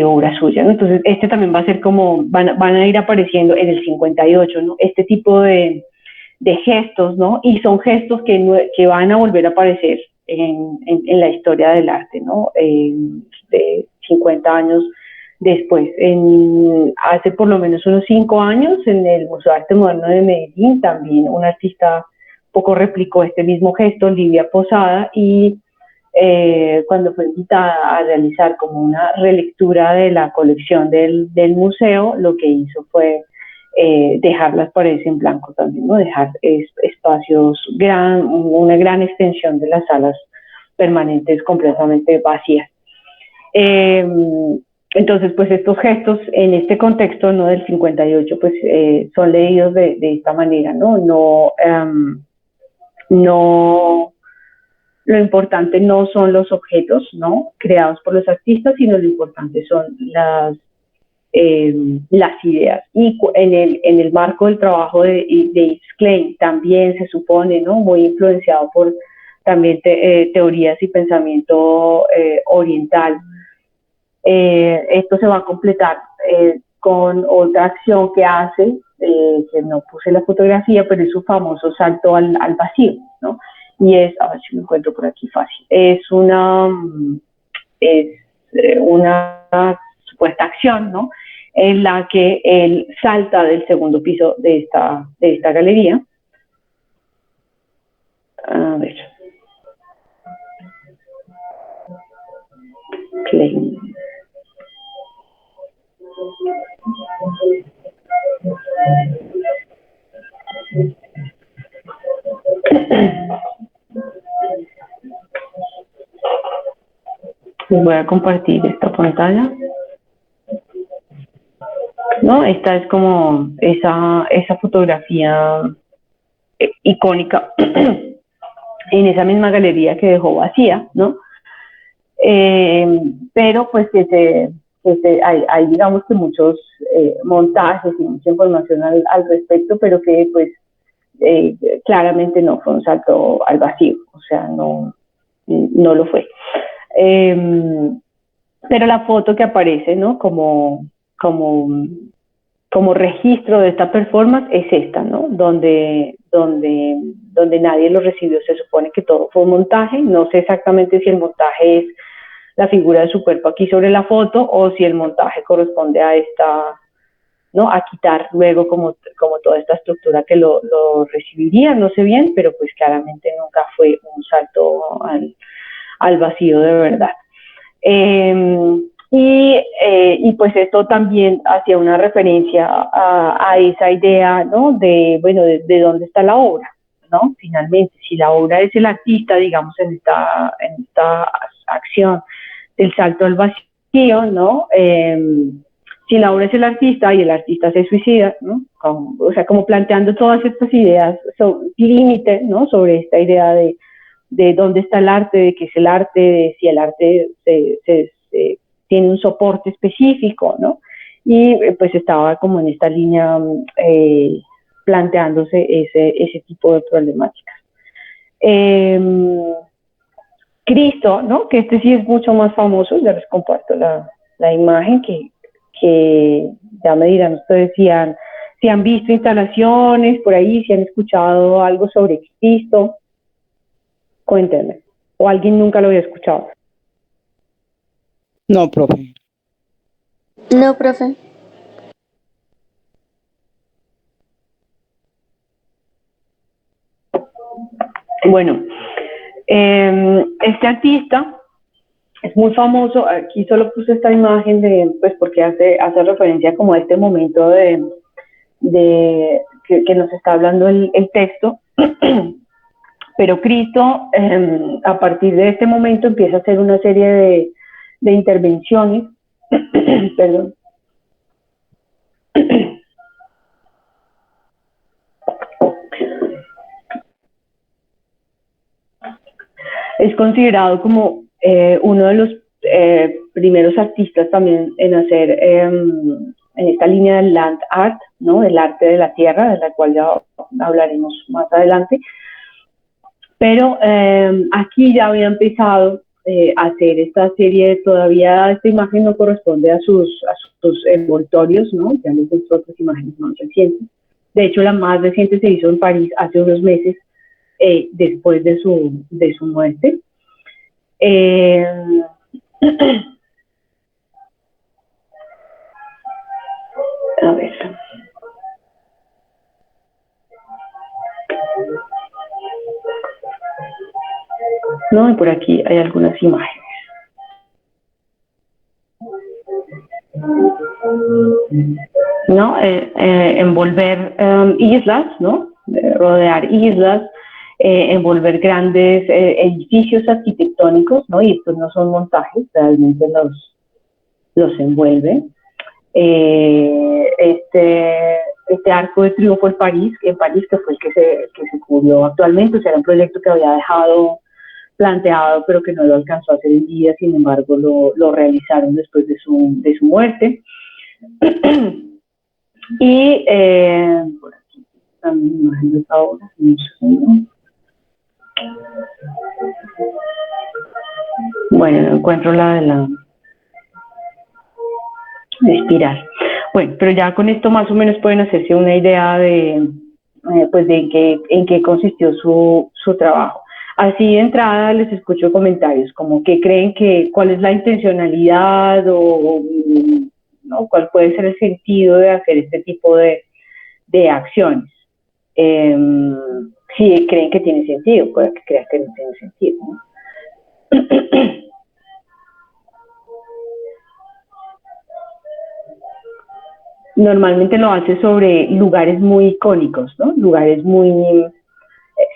obra suya, ¿no? Entonces este también va a ser van a ir apareciendo en el 58, ¿no? Este tipo de gestos, ¿no? Y son gestos que van a volver a aparecer en la historia del arte, ¿no? De 50 años después. Hace por lo menos unos 5 años, en el Museo de Arte Moderno de Medellín, también un artista poco replicó este mismo gesto, Livia Posada, y cuando fue invitada a realizar como una relectura de la colección del museo, lo que hizo fue dejar las paredes en blanco también, ¿no? Dejar espacios, una gran extensión de las salas permanentes completamente vacías. Entonces, pues estos gestos en este contexto, ¿no? Del 58, pues son leídos de esta manera, ¿no? No, lo importante no son los objetos, ¿no? Creados por los artistas, sino lo importante son las ideas. Y en el marco del trabajo de Yves Klein también se supone, ¿no? Muy influenciado por también teorías y pensamiento oriental. Esto se va a completar con otra acción que hace, que no puse la fotografía, pero es su famoso salto al vacío, ¿no? Y a ver si lo encuentro por aquí fácil, es una supuesta acción, ¿no? En la que él salta del segundo piso de esta galería. A ver. Klein. Les voy a compartir esta pantalla. ¿No? Esta es como esa fotografía icónica en esa misma galería que dejó vacía, ¿no? Pero pues hay digamos que muchos montajes y mucha información al respecto, pero que pues claramente no fue un salto al vacío, o sea, no lo fue. Pero la foto que aparece, ¿no? Como registro de esta performance es esta, ¿no? Donde nadie lo recibió. Se supone que todo fue un montaje. No sé exactamente si el montaje es la figura de su cuerpo aquí sobre la foto o si el montaje corresponde a ¿no? A quitar luego como toda esta estructura que lo recibiría, no sé bien, pero pues claramente nunca fue un salto al vacío de verdad. Y pues esto también hacía una referencia a esa idea, ¿no? De dónde está la obra, ¿no? Finalmente, si la obra es el artista, digamos, en esta acción del salto al vacío, ¿no? Si la obra es el artista y el artista se suicida, ¿no? O sea, como planteando todas estas ideas, límites, ¿no? Sobre esta idea de dónde está el arte, de qué es el arte, de si el arte tiene un soporte específico, ¿no? Y pues estaba como en esta línea planteándose ese tipo de problemáticas. Cristo, ¿no? Que este sí es mucho más famoso, ya les comparto la imagen que ya me dirán ustedes si han si han visto instalaciones por ahí, si han escuchado algo sobre Cristo, cuéntenme. O alguien nunca lo había escuchado. No, profe. No, profe. Bueno, este artista es muy famoso. Aquí solo puse esta imagen de, pues porque hace referencia como a este momento que nos está hablando el texto. Pero Cristo, a partir de este momento, empieza a hacer una serie de intervenciones, perdón, es considerado como uno de los primeros artistas también en hacer en esta línea del land art, ¿no? Del arte de la tierra, de la cual ya hablaremos más adelante. Pero aquí ya había empezado a hacer esta serie, todavía esta imagen no corresponde a sus envoltorios, ¿no? Ya les mostró otras imágenes más recientes. De hecho, la más reciente se hizo en París hace unos meses, después de su muerte. A ver. No, y por aquí hay algunas imágenes. ¿No? Envolver islas, ¿no? Rodear islas, envolver grandes edificios arquitectónicos, ¿no? Y estos no son montajes, realmente los envuelve. Este Arco de Triunfo en París, que fue el que se cubrió actualmente, o sea, era un proyecto que había dejado planteado, pero que no lo alcanzó a hacer en vida, sin embargo lo realizaron después de su muerte. Y por aquí también imagen de esta obra, bueno, no encuentro la de la espiral. Bueno, pero ya con esto más o menos pueden hacerse una idea de pues de en qué consistió su trabajo. Así de entrada les escucho comentarios como que creen cuál es la intencionalidad o ¿no? Cuál puede ser el sentido de hacer este tipo de acciones. Si creen que tiene sentido, puede que crean que no tiene sentido, ¿no? Normalmente lo hace sobre lugares muy icónicos, ¿no? Lugares muy,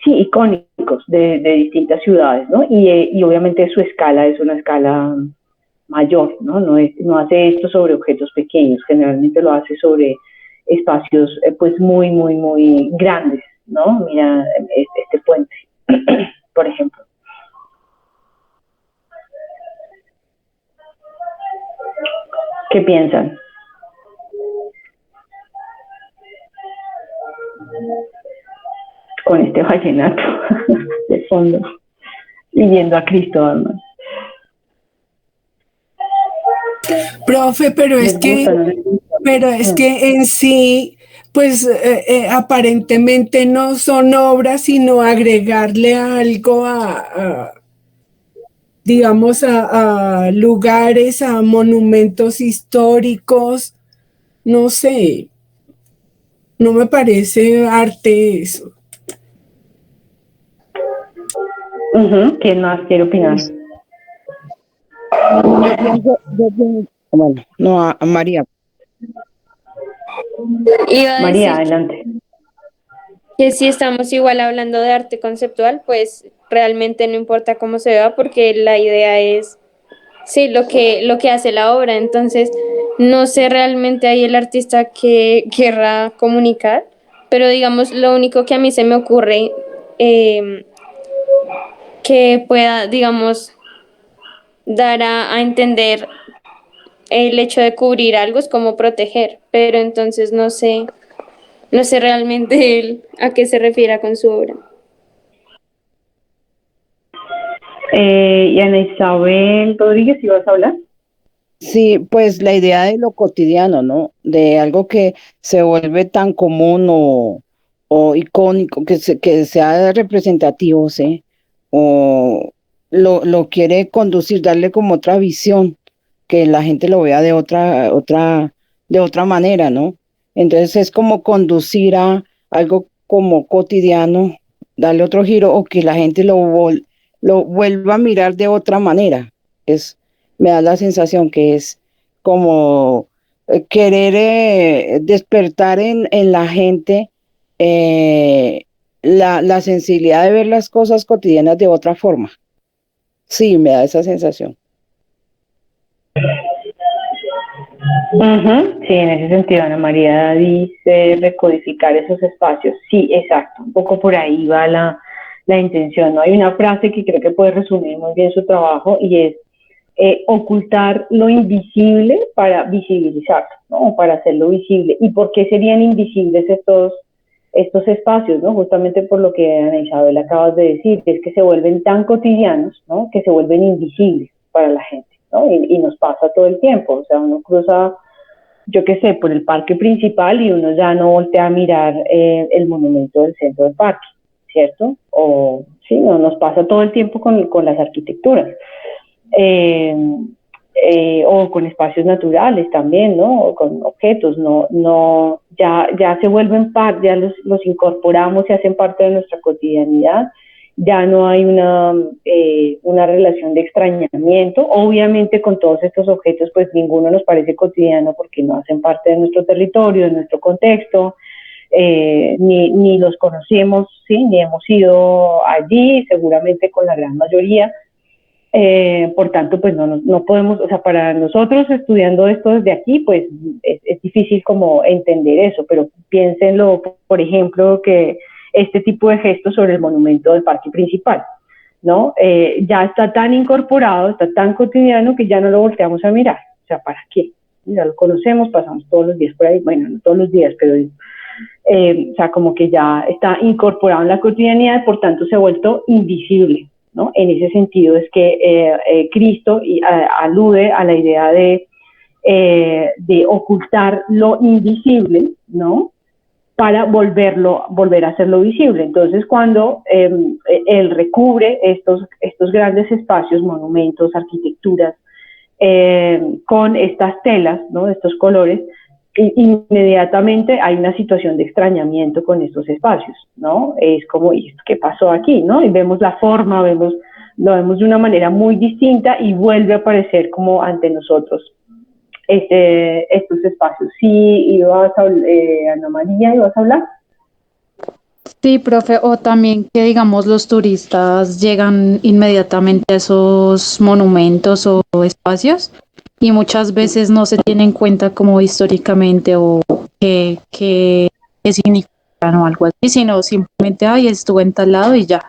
sí, icónicos de distintas ciudades, ¿no? Y obviamente su escala es una escala mayor, ¿no? No hace esto sobre objetos pequeños, generalmente lo hace sobre espacios pues muy, muy, muy grandes, ¿no? Mira este puente, por ejemplo. ¿Qué piensan? Con este vallenato de fondo, y viendo a Cristo, además. Profe, pero es que en sí, pues aparentemente no son obras, sino agregarle algo digamos, a lugares, a monumentos históricos, no sé, no me parece arte eso. ¿Quién más quiere opinar? Bueno, no, a María. María, adelante. Que si estamos igual hablando de arte conceptual, pues realmente no importa cómo se vea, porque la idea es, sí, lo que hace la obra. Entonces, no sé realmente ahí el artista que querrá comunicar, pero digamos, lo único que a mí se me ocurre que pueda, digamos, dar a entender el hecho de cubrir algo es como proteger, pero entonces no sé realmente él a qué se refiere con su obra. Y Ana Isabel Rodríguez, ¿sí vas a hablar? Sí, pues la idea de lo cotidiano, ¿no? De algo que se vuelve tan común o icónico, que sea representativo, ¿sí? O lo quiere conducir, darle como otra visión, que la gente lo vea de otra manera, ¿no? Entonces es como conducir a algo como cotidiano, darle otro giro o que la gente lo vuelva a mirar de otra manera. Es Me da la sensación que es como querer despertar en la gente eh, la sensibilidad de ver las cosas cotidianas de otra forma. Sí, me da esa sensación. Ujú, sí, en ese sentido, Ana María dice recodificar esos espacios. Sí, exacto, un poco por ahí va la intención, ¿no? Hay una frase que creo que puede resumir muy bien su trabajo y es ocultar lo invisible para visibilizarlo, ¿no? O para hacerlo visible. ¿Y por qué serían invisibles estos espacios, ¿no? Justamente por lo que Ana Isabel acabas de decir, que es que se vuelven tan cotidianos, ¿no? Que se vuelven invisibles para la gente, ¿no? Y nos pasa todo el tiempo, o sea, uno cruza, yo qué sé, por el parque principal y uno ya no voltea a mirar el monumento del centro del parque, ¿cierto? O sí, no, nos pasa todo el tiempo con las arquitecturas. Eh, o con espacios naturales también, ¿no? O con objetos, ya se vuelven parte, ya los incorporamos y hacen parte de nuestra cotidianidad, ya no hay una relación de extrañamiento, obviamente con todos estos objetos pues ninguno nos parece cotidiano porque no hacen parte de nuestro territorio, de nuestro contexto, ni los conocemos, ¿sí? Ni hemos ido allí, seguramente con la gran mayoría, por tanto, pues no podemos, o sea, para nosotros estudiando esto desde aquí, pues es difícil como entender eso, pero piénsenlo, por ejemplo, que este tipo de gestos sobre el monumento del parque principal, ¿no? Ya está tan incorporado, está tan cotidiano que ya no lo volteamos a mirar, o sea, ¿para qué? Ya lo conocemos, pasamos todos los días por ahí, bueno, no todos los días, pero o sea, como que ya está incorporado en la cotidianidad, por tanto se ha vuelto invisible, ¿no? En ese sentido es que Cristo alude a la idea de ocultar lo invisible, ¿no? Para volver a hacerlo visible. Entonces, cuando él recubre estos grandes espacios, monumentos, arquitecturas, con estas telas, ¿no? Estos colores, inmediatamente hay una situación de extrañamiento con estos espacios, ¿no? Es como, ¿y qué pasó aquí, no? Y vemos la forma, lo vemos de una manera muy distinta y vuelve a aparecer como ante nosotros estos espacios. Sí, Ana María, ¿ibas a hablar? Sí, profe, o también que digamos los turistas llegan inmediatamente a esos monumentos o espacios y muchas veces no se tiene en cuenta como históricamente o qué significan o algo así, sino simplemente, ay, estuve en tal lado y ya.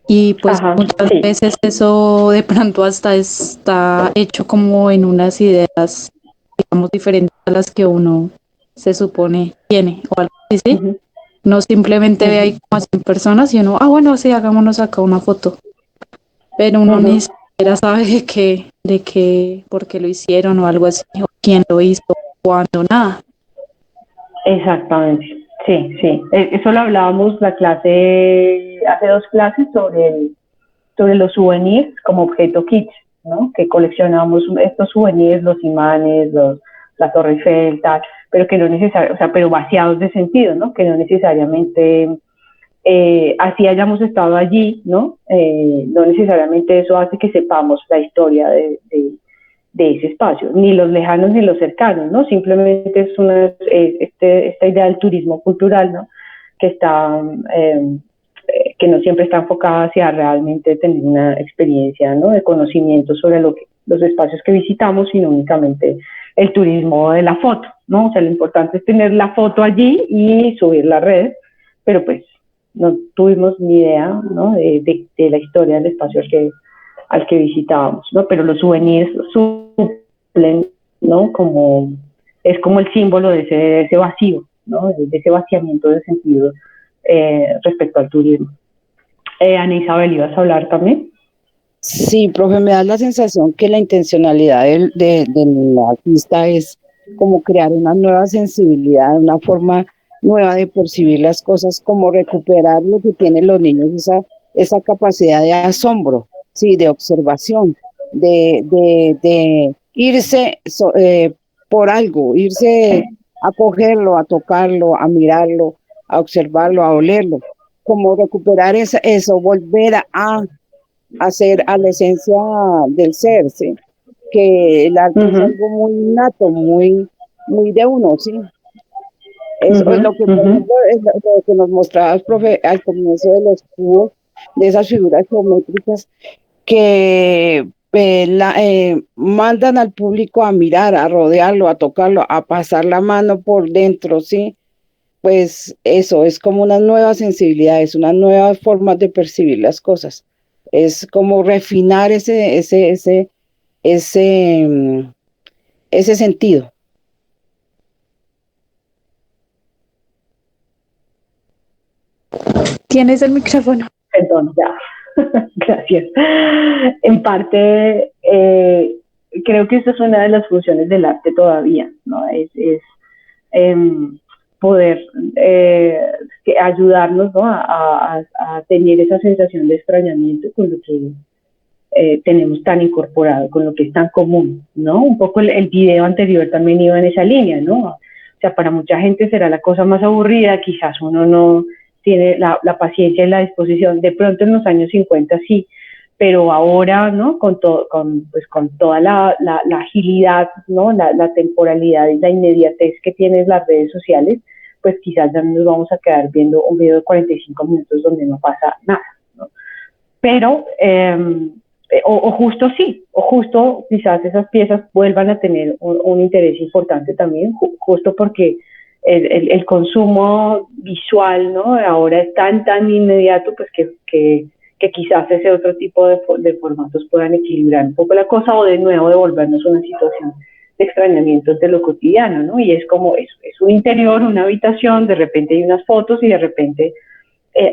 Y pues Ajá, muchas sí. veces eso de pronto hasta está hecho como en unas ideas, digamos, diferentes a las que uno se supone tiene o algo así, ¿sí? Uh-huh. No simplemente ve ahí como a 100 personas y uno, bueno, sí, hagámonos acá una foto. Pero uno ni Uh-huh. siquiera sabe por qué lo hicieron o algo así, o quién lo hizo, cuándo, nada. Exactamente, sí, sí. Eso lo hablábamos hace 2 clases sobre los souvenirs como objeto kit, ¿no? Que coleccionamos estos souvenirs, los imanes, la Torre Eiffel, tal, pero que no necesariamente, o sea, pero vaciados de sentido, ¿no? Que no necesariamente así hayamos estado allí, ¿no? No necesariamente eso hace que sepamos la historia de ese espacio, ni los lejanos ni los cercanos, ¿no? Simplemente esta idea del turismo cultural, ¿no? Que que no siempre está enfocada hacia realmente tener una experiencia, ¿no? De conocimiento sobre los espacios que visitamos, sino únicamente el turismo de la foto, ¿no? O sea, lo importante es tener la foto allí y subir la red, pero pues no tuvimos ni idea, ¿no? De la historia del espacio al que visitábamos, ¿no? Pero los souvenirs suplen, ¿no? Es como el símbolo de ese vacío, ¿no? De ese vaciamiento de sentido respecto al turismo. Ana Isabel, ¿ibas a hablar también? Sí, profe, me da la sensación que la intencionalidad del artista es como crear una nueva sensibilidad, una forma nueva de percibir las cosas, como recuperar lo que tienen los niños, esa capacidad de asombro, sí, de observación, de irse por algo, irse a cogerlo, a tocarlo, a mirarlo, a observarlo, a olerlo, como recuperar eso, volver a hacer a la esencia del ser, ¿sí? Que el arte es Ujú, algo muy nato, muy de uno, ¿sí? Eso es ujú, lo que, por ujú. ejemplo, es lo que nos mostrabas, profe, al comienzo de los cubos, de esas figuras geométricas que mandan al público a mirar, a rodearlo, a tocarlo, a pasar la mano por dentro, ¿sí? Pues eso, es como unas nuevas sensibilidades, unas nuevas formas de percibir las cosas. Es como refinar ese, ese sentido. Tienes el micrófono. Perdón, ya. Gracias. En parte, creo que esta es una de las funciones del arte todavía, ¿no? Es em, poder ayudarnos, ¿no? A tener esa sensación de extrañamiento con lo que tenemos tan incorporado, con lo que es tan común, ¿no? Un poco el video anterior también iba en esa línea, ¿no? O sea, para mucha gente será la cosa más aburrida, quizás uno no tiene la paciencia y la disposición, de pronto en los años 50 sí, pero ahora, ¿no? Con toda la agilidad, ¿no? La temporalidad y la inmediatez que tienen las redes sociales, pues quizás ya nos vamos a quedar viendo un video de 45 minutos donde no pasa nada, ¿no? Pero o justo sí, o justo quizás esas piezas vuelvan a tener un interés importante también, justo porque el consumo visual, ¿no? Ahora es tan inmediato, pues que quizás ese otro tipo de formatos puedan equilibrar un poco la cosa o de nuevo devolvernos una situación de extrañamiento de lo cotidiano, ¿no? Y es como, es un interior, una habitación, de repente hay unas fotos y de repente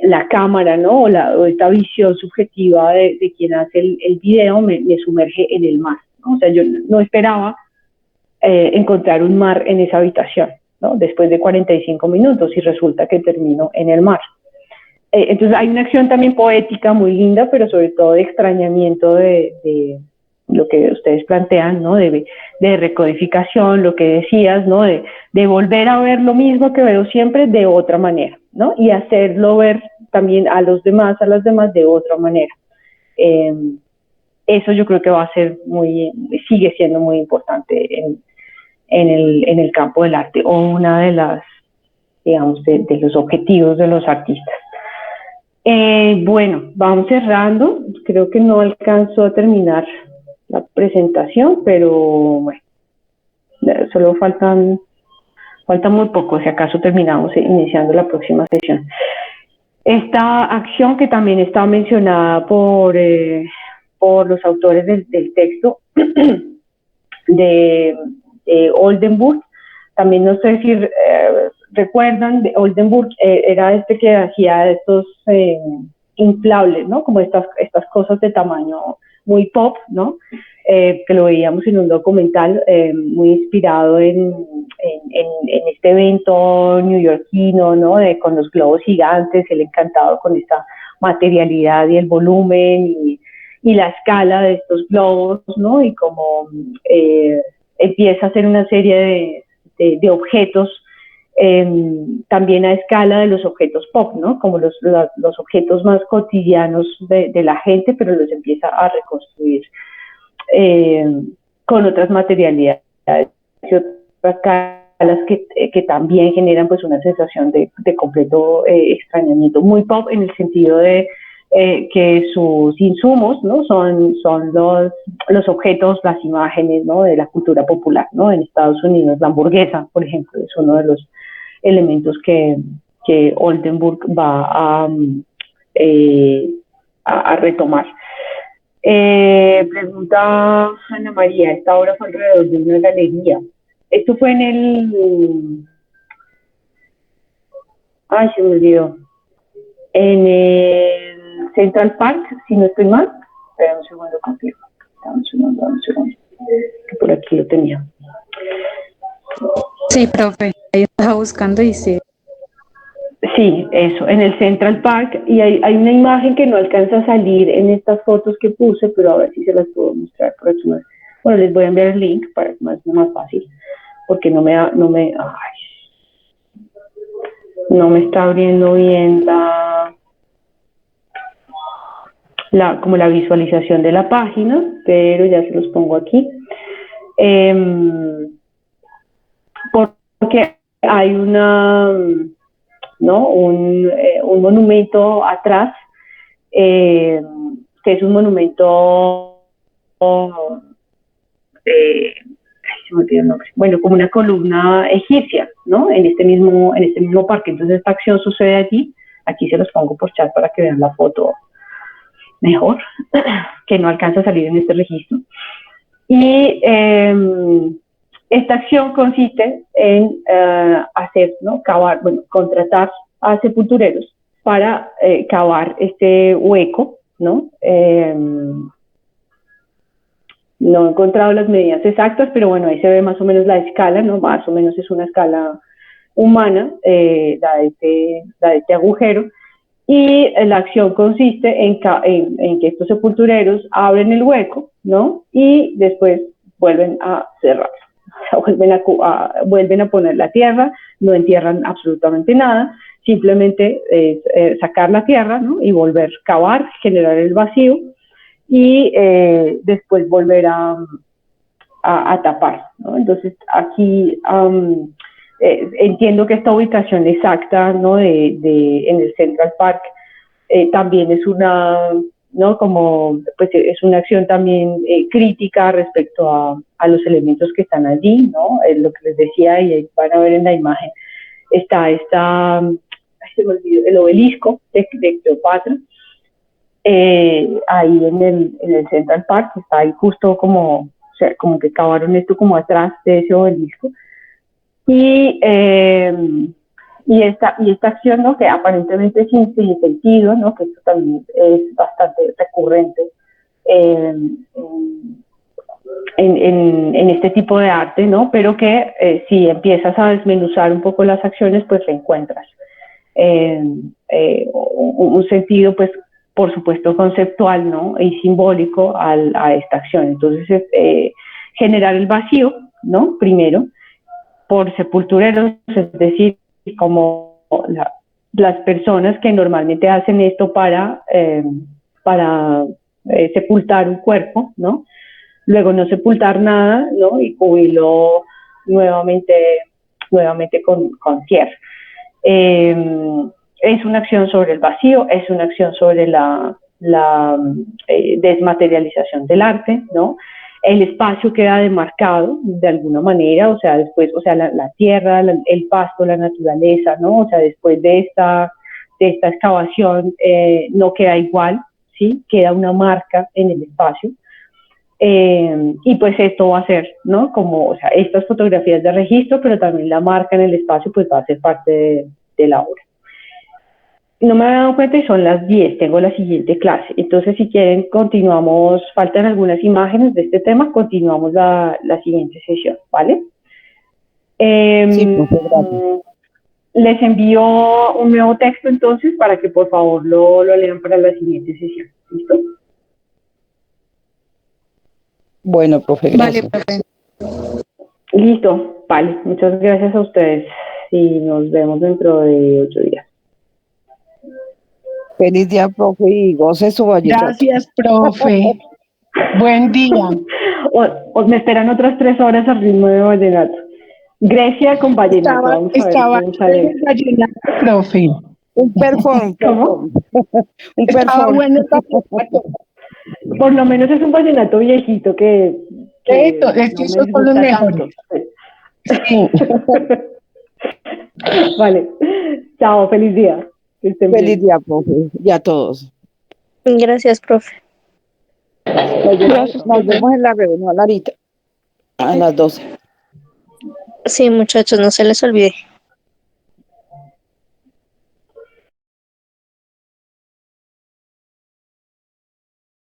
la cámara, ¿no? O esta visión subjetiva de quien hace el video me sumerge en el mar, ¿no? O sea, yo no esperaba encontrar un mar en esa habitación, ¿no? Después de 45 minutos y resulta que termino en el mar. Entonces hay una acción también poética muy linda, pero sobre todo de extrañamiento de lo que ustedes plantean, ¿no? De recodificación, lo que decías, ¿no? De volver a ver lo mismo que veo siempre de otra manera, ¿no? Y hacerlo ver también a los demás, a las demás de otra manera. Eh, Eso yo creo que va a ser sigue siendo muy importante en el campo del arte o una de las, digamos, de los objetivos de los artistas. Bueno, vamos cerrando. Creo que no alcanzó a terminar la presentación, pero bueno, solo falta muy poco, si acaso terminamos iniciando la próxima sesión. Esta acción que también está mencionada por los autores del texto de Oldenburg, también no sé si recuerdan, de Oldenburg era este que hacía estos inflables, ¿no? Como estas cosas de tamaño muy pop, ¿no? Que lo veíamos en un documental muy inspirado en este evento neoyorquino, ¿no? Con los globos gigantes, él encantado con esta materialidad y el volumen y la escala de estos globos, ¿no? Y como empieza a hacer una serie de objetos también a escala de los objetos pop, ¿no? Como los objetos más cotidianos de la gente, pero los empieza a reconstruir eh, con otras materialidades y otras escalas que también generan pues una sensación de completo extrañamiento. Muy pop en el sentido de que sus insumos, ¿no? son los objetos, las imágenes, ¿no? De la cultura popular, ¿no? En Estados Unidos, la hamburguesa, por ejemplo, es uno de los elementos que Oldenburg va a retomar. Pregunta Ana María, esta obra fue alrededor de una galería. Esto fue en el... Ay, se me olvidó. En el Central Park, si no estoy mal. Espera un segundo, confirmo. Dame un segundo. Que por aquí lo tenía. Sí, profe, ahí estaba buscando y sí. Sí, eso, en el Central Park, y hay una imagen que no alcanza a salir en estas fotos que puse, pero a ver si se las puedo mostrar por aquí. Bueno, les voy a enviar el link para que sea más fácil, porque no me está abriendo bien como la visualización de la página, pero ya se los pongo aquí. Porque hay un monumento atrás, que es un monumento, se me olvidó el nombre, bueno, como una columna egipcia, ¿no? En este mismo parque. Entonces esta acción sucede allí. Aquí se los pongo por chat para que vean la foto mejor, que no alcanza a salir en este registro. Y esta acción consiste en cavar, contratar a sepultureros para cavar este hueco, ¿no? No he encontrado las medidas exactas, pero bueno, ahí se ve más o menos la escala, ¿no? Más o menos es una escala humana, la de este agujero. Y la acción consiste en que estos sepultureros abren el hueco, ¿no? Y después vuelven a cerrarlo. O sea, vuelven a poner la tierra, no entierran absolutamente nada, simplemente sacar la tierra, ¿no? Y volver a cavar, generar el vacío, y después volver a tapar, ¿no? Entonces aquí entiendo que esta ubicación exacta, ¿no? en el Central Park también es una, ¿no? Pues es una acción también crítica respecto a los elementos que están allí, ¿no? Lo que les decía, y van a ver en la imagen, está se me olvidó, el obelisco de Cleopatra, ahí en el Central Park, está ahí justo como que cavaron esto como atrás de ese obelisco. Y esta acción, ¿no? Que aparentemente es sin sentido, ¿no? Que esto también es bastante recurrente en este tipo de arte, ¿no? Pero que si empiezas a desmenuzar un poco las acciones, pues reencuentras un sentido, pues, por supuesto, conceptual, ¿no? Y simbólico a esta acción. Entonces, generar el vacío, ¿no? Primero, por sepultureros, es decir, como las personas que normalmente hacen esto para sepultar un cuerpo, ¿no? Luego no sepultar nada, ¿no? Y cubrirlo nuevamente con tierra. Es una acción sobre el vacío, es una acción sobre la desmaterialización del arte, ¿no? El espacio queda demarcado de alguna manera, o sea, después, o sea, la tierra, el pasto, la naturaleza, ¿no? O sea, después de esta excavación no queda igual, ¿sí? Queda una marca en el espacio. Y pues esto va a ser, ¿no? Como, o sea, estas fotografías de registro, pero también la marca en el espacio, pues va a ser parte de la obra. No me había dado cuenta y son las 10, tengo la siguiente clase. Entonces, si quieren, continuamos, faltan algunas imágenes de este tema, continuamos la siguiente sesión, ¿vale? Sí, muchas gracias. Les envío un nuevo texto entonces para que por favor lo lean para la siguiente sesión. ¿Listo? Bueno, profe, gracias. Vale, profe. Listo, vale. Muchas gracias a ustedes y nos vemos dentro de 8 días. Feliz día, profe, y goce su vallenato. Gracias, profe. Buen día. O me esperan otras 3 horas al ritmo de vallenato. Grecia con vallenato. Vamos a ver cómo sale. Vallenato, profe. Un perform. ¿Cómo? Un Estaba perform. bueno el vallenato. Por lo menos es un vallenato viejito que Esto, es que no esos me son los gusta mejores. tanto. Sí. Vale. Chao, feliz día. Que estén bien. Feliz día, profe, y a todos. Gracias, profe. Nos vemos en la reunión ahorita, a las 12. Sí, muchachos, no se les olvide.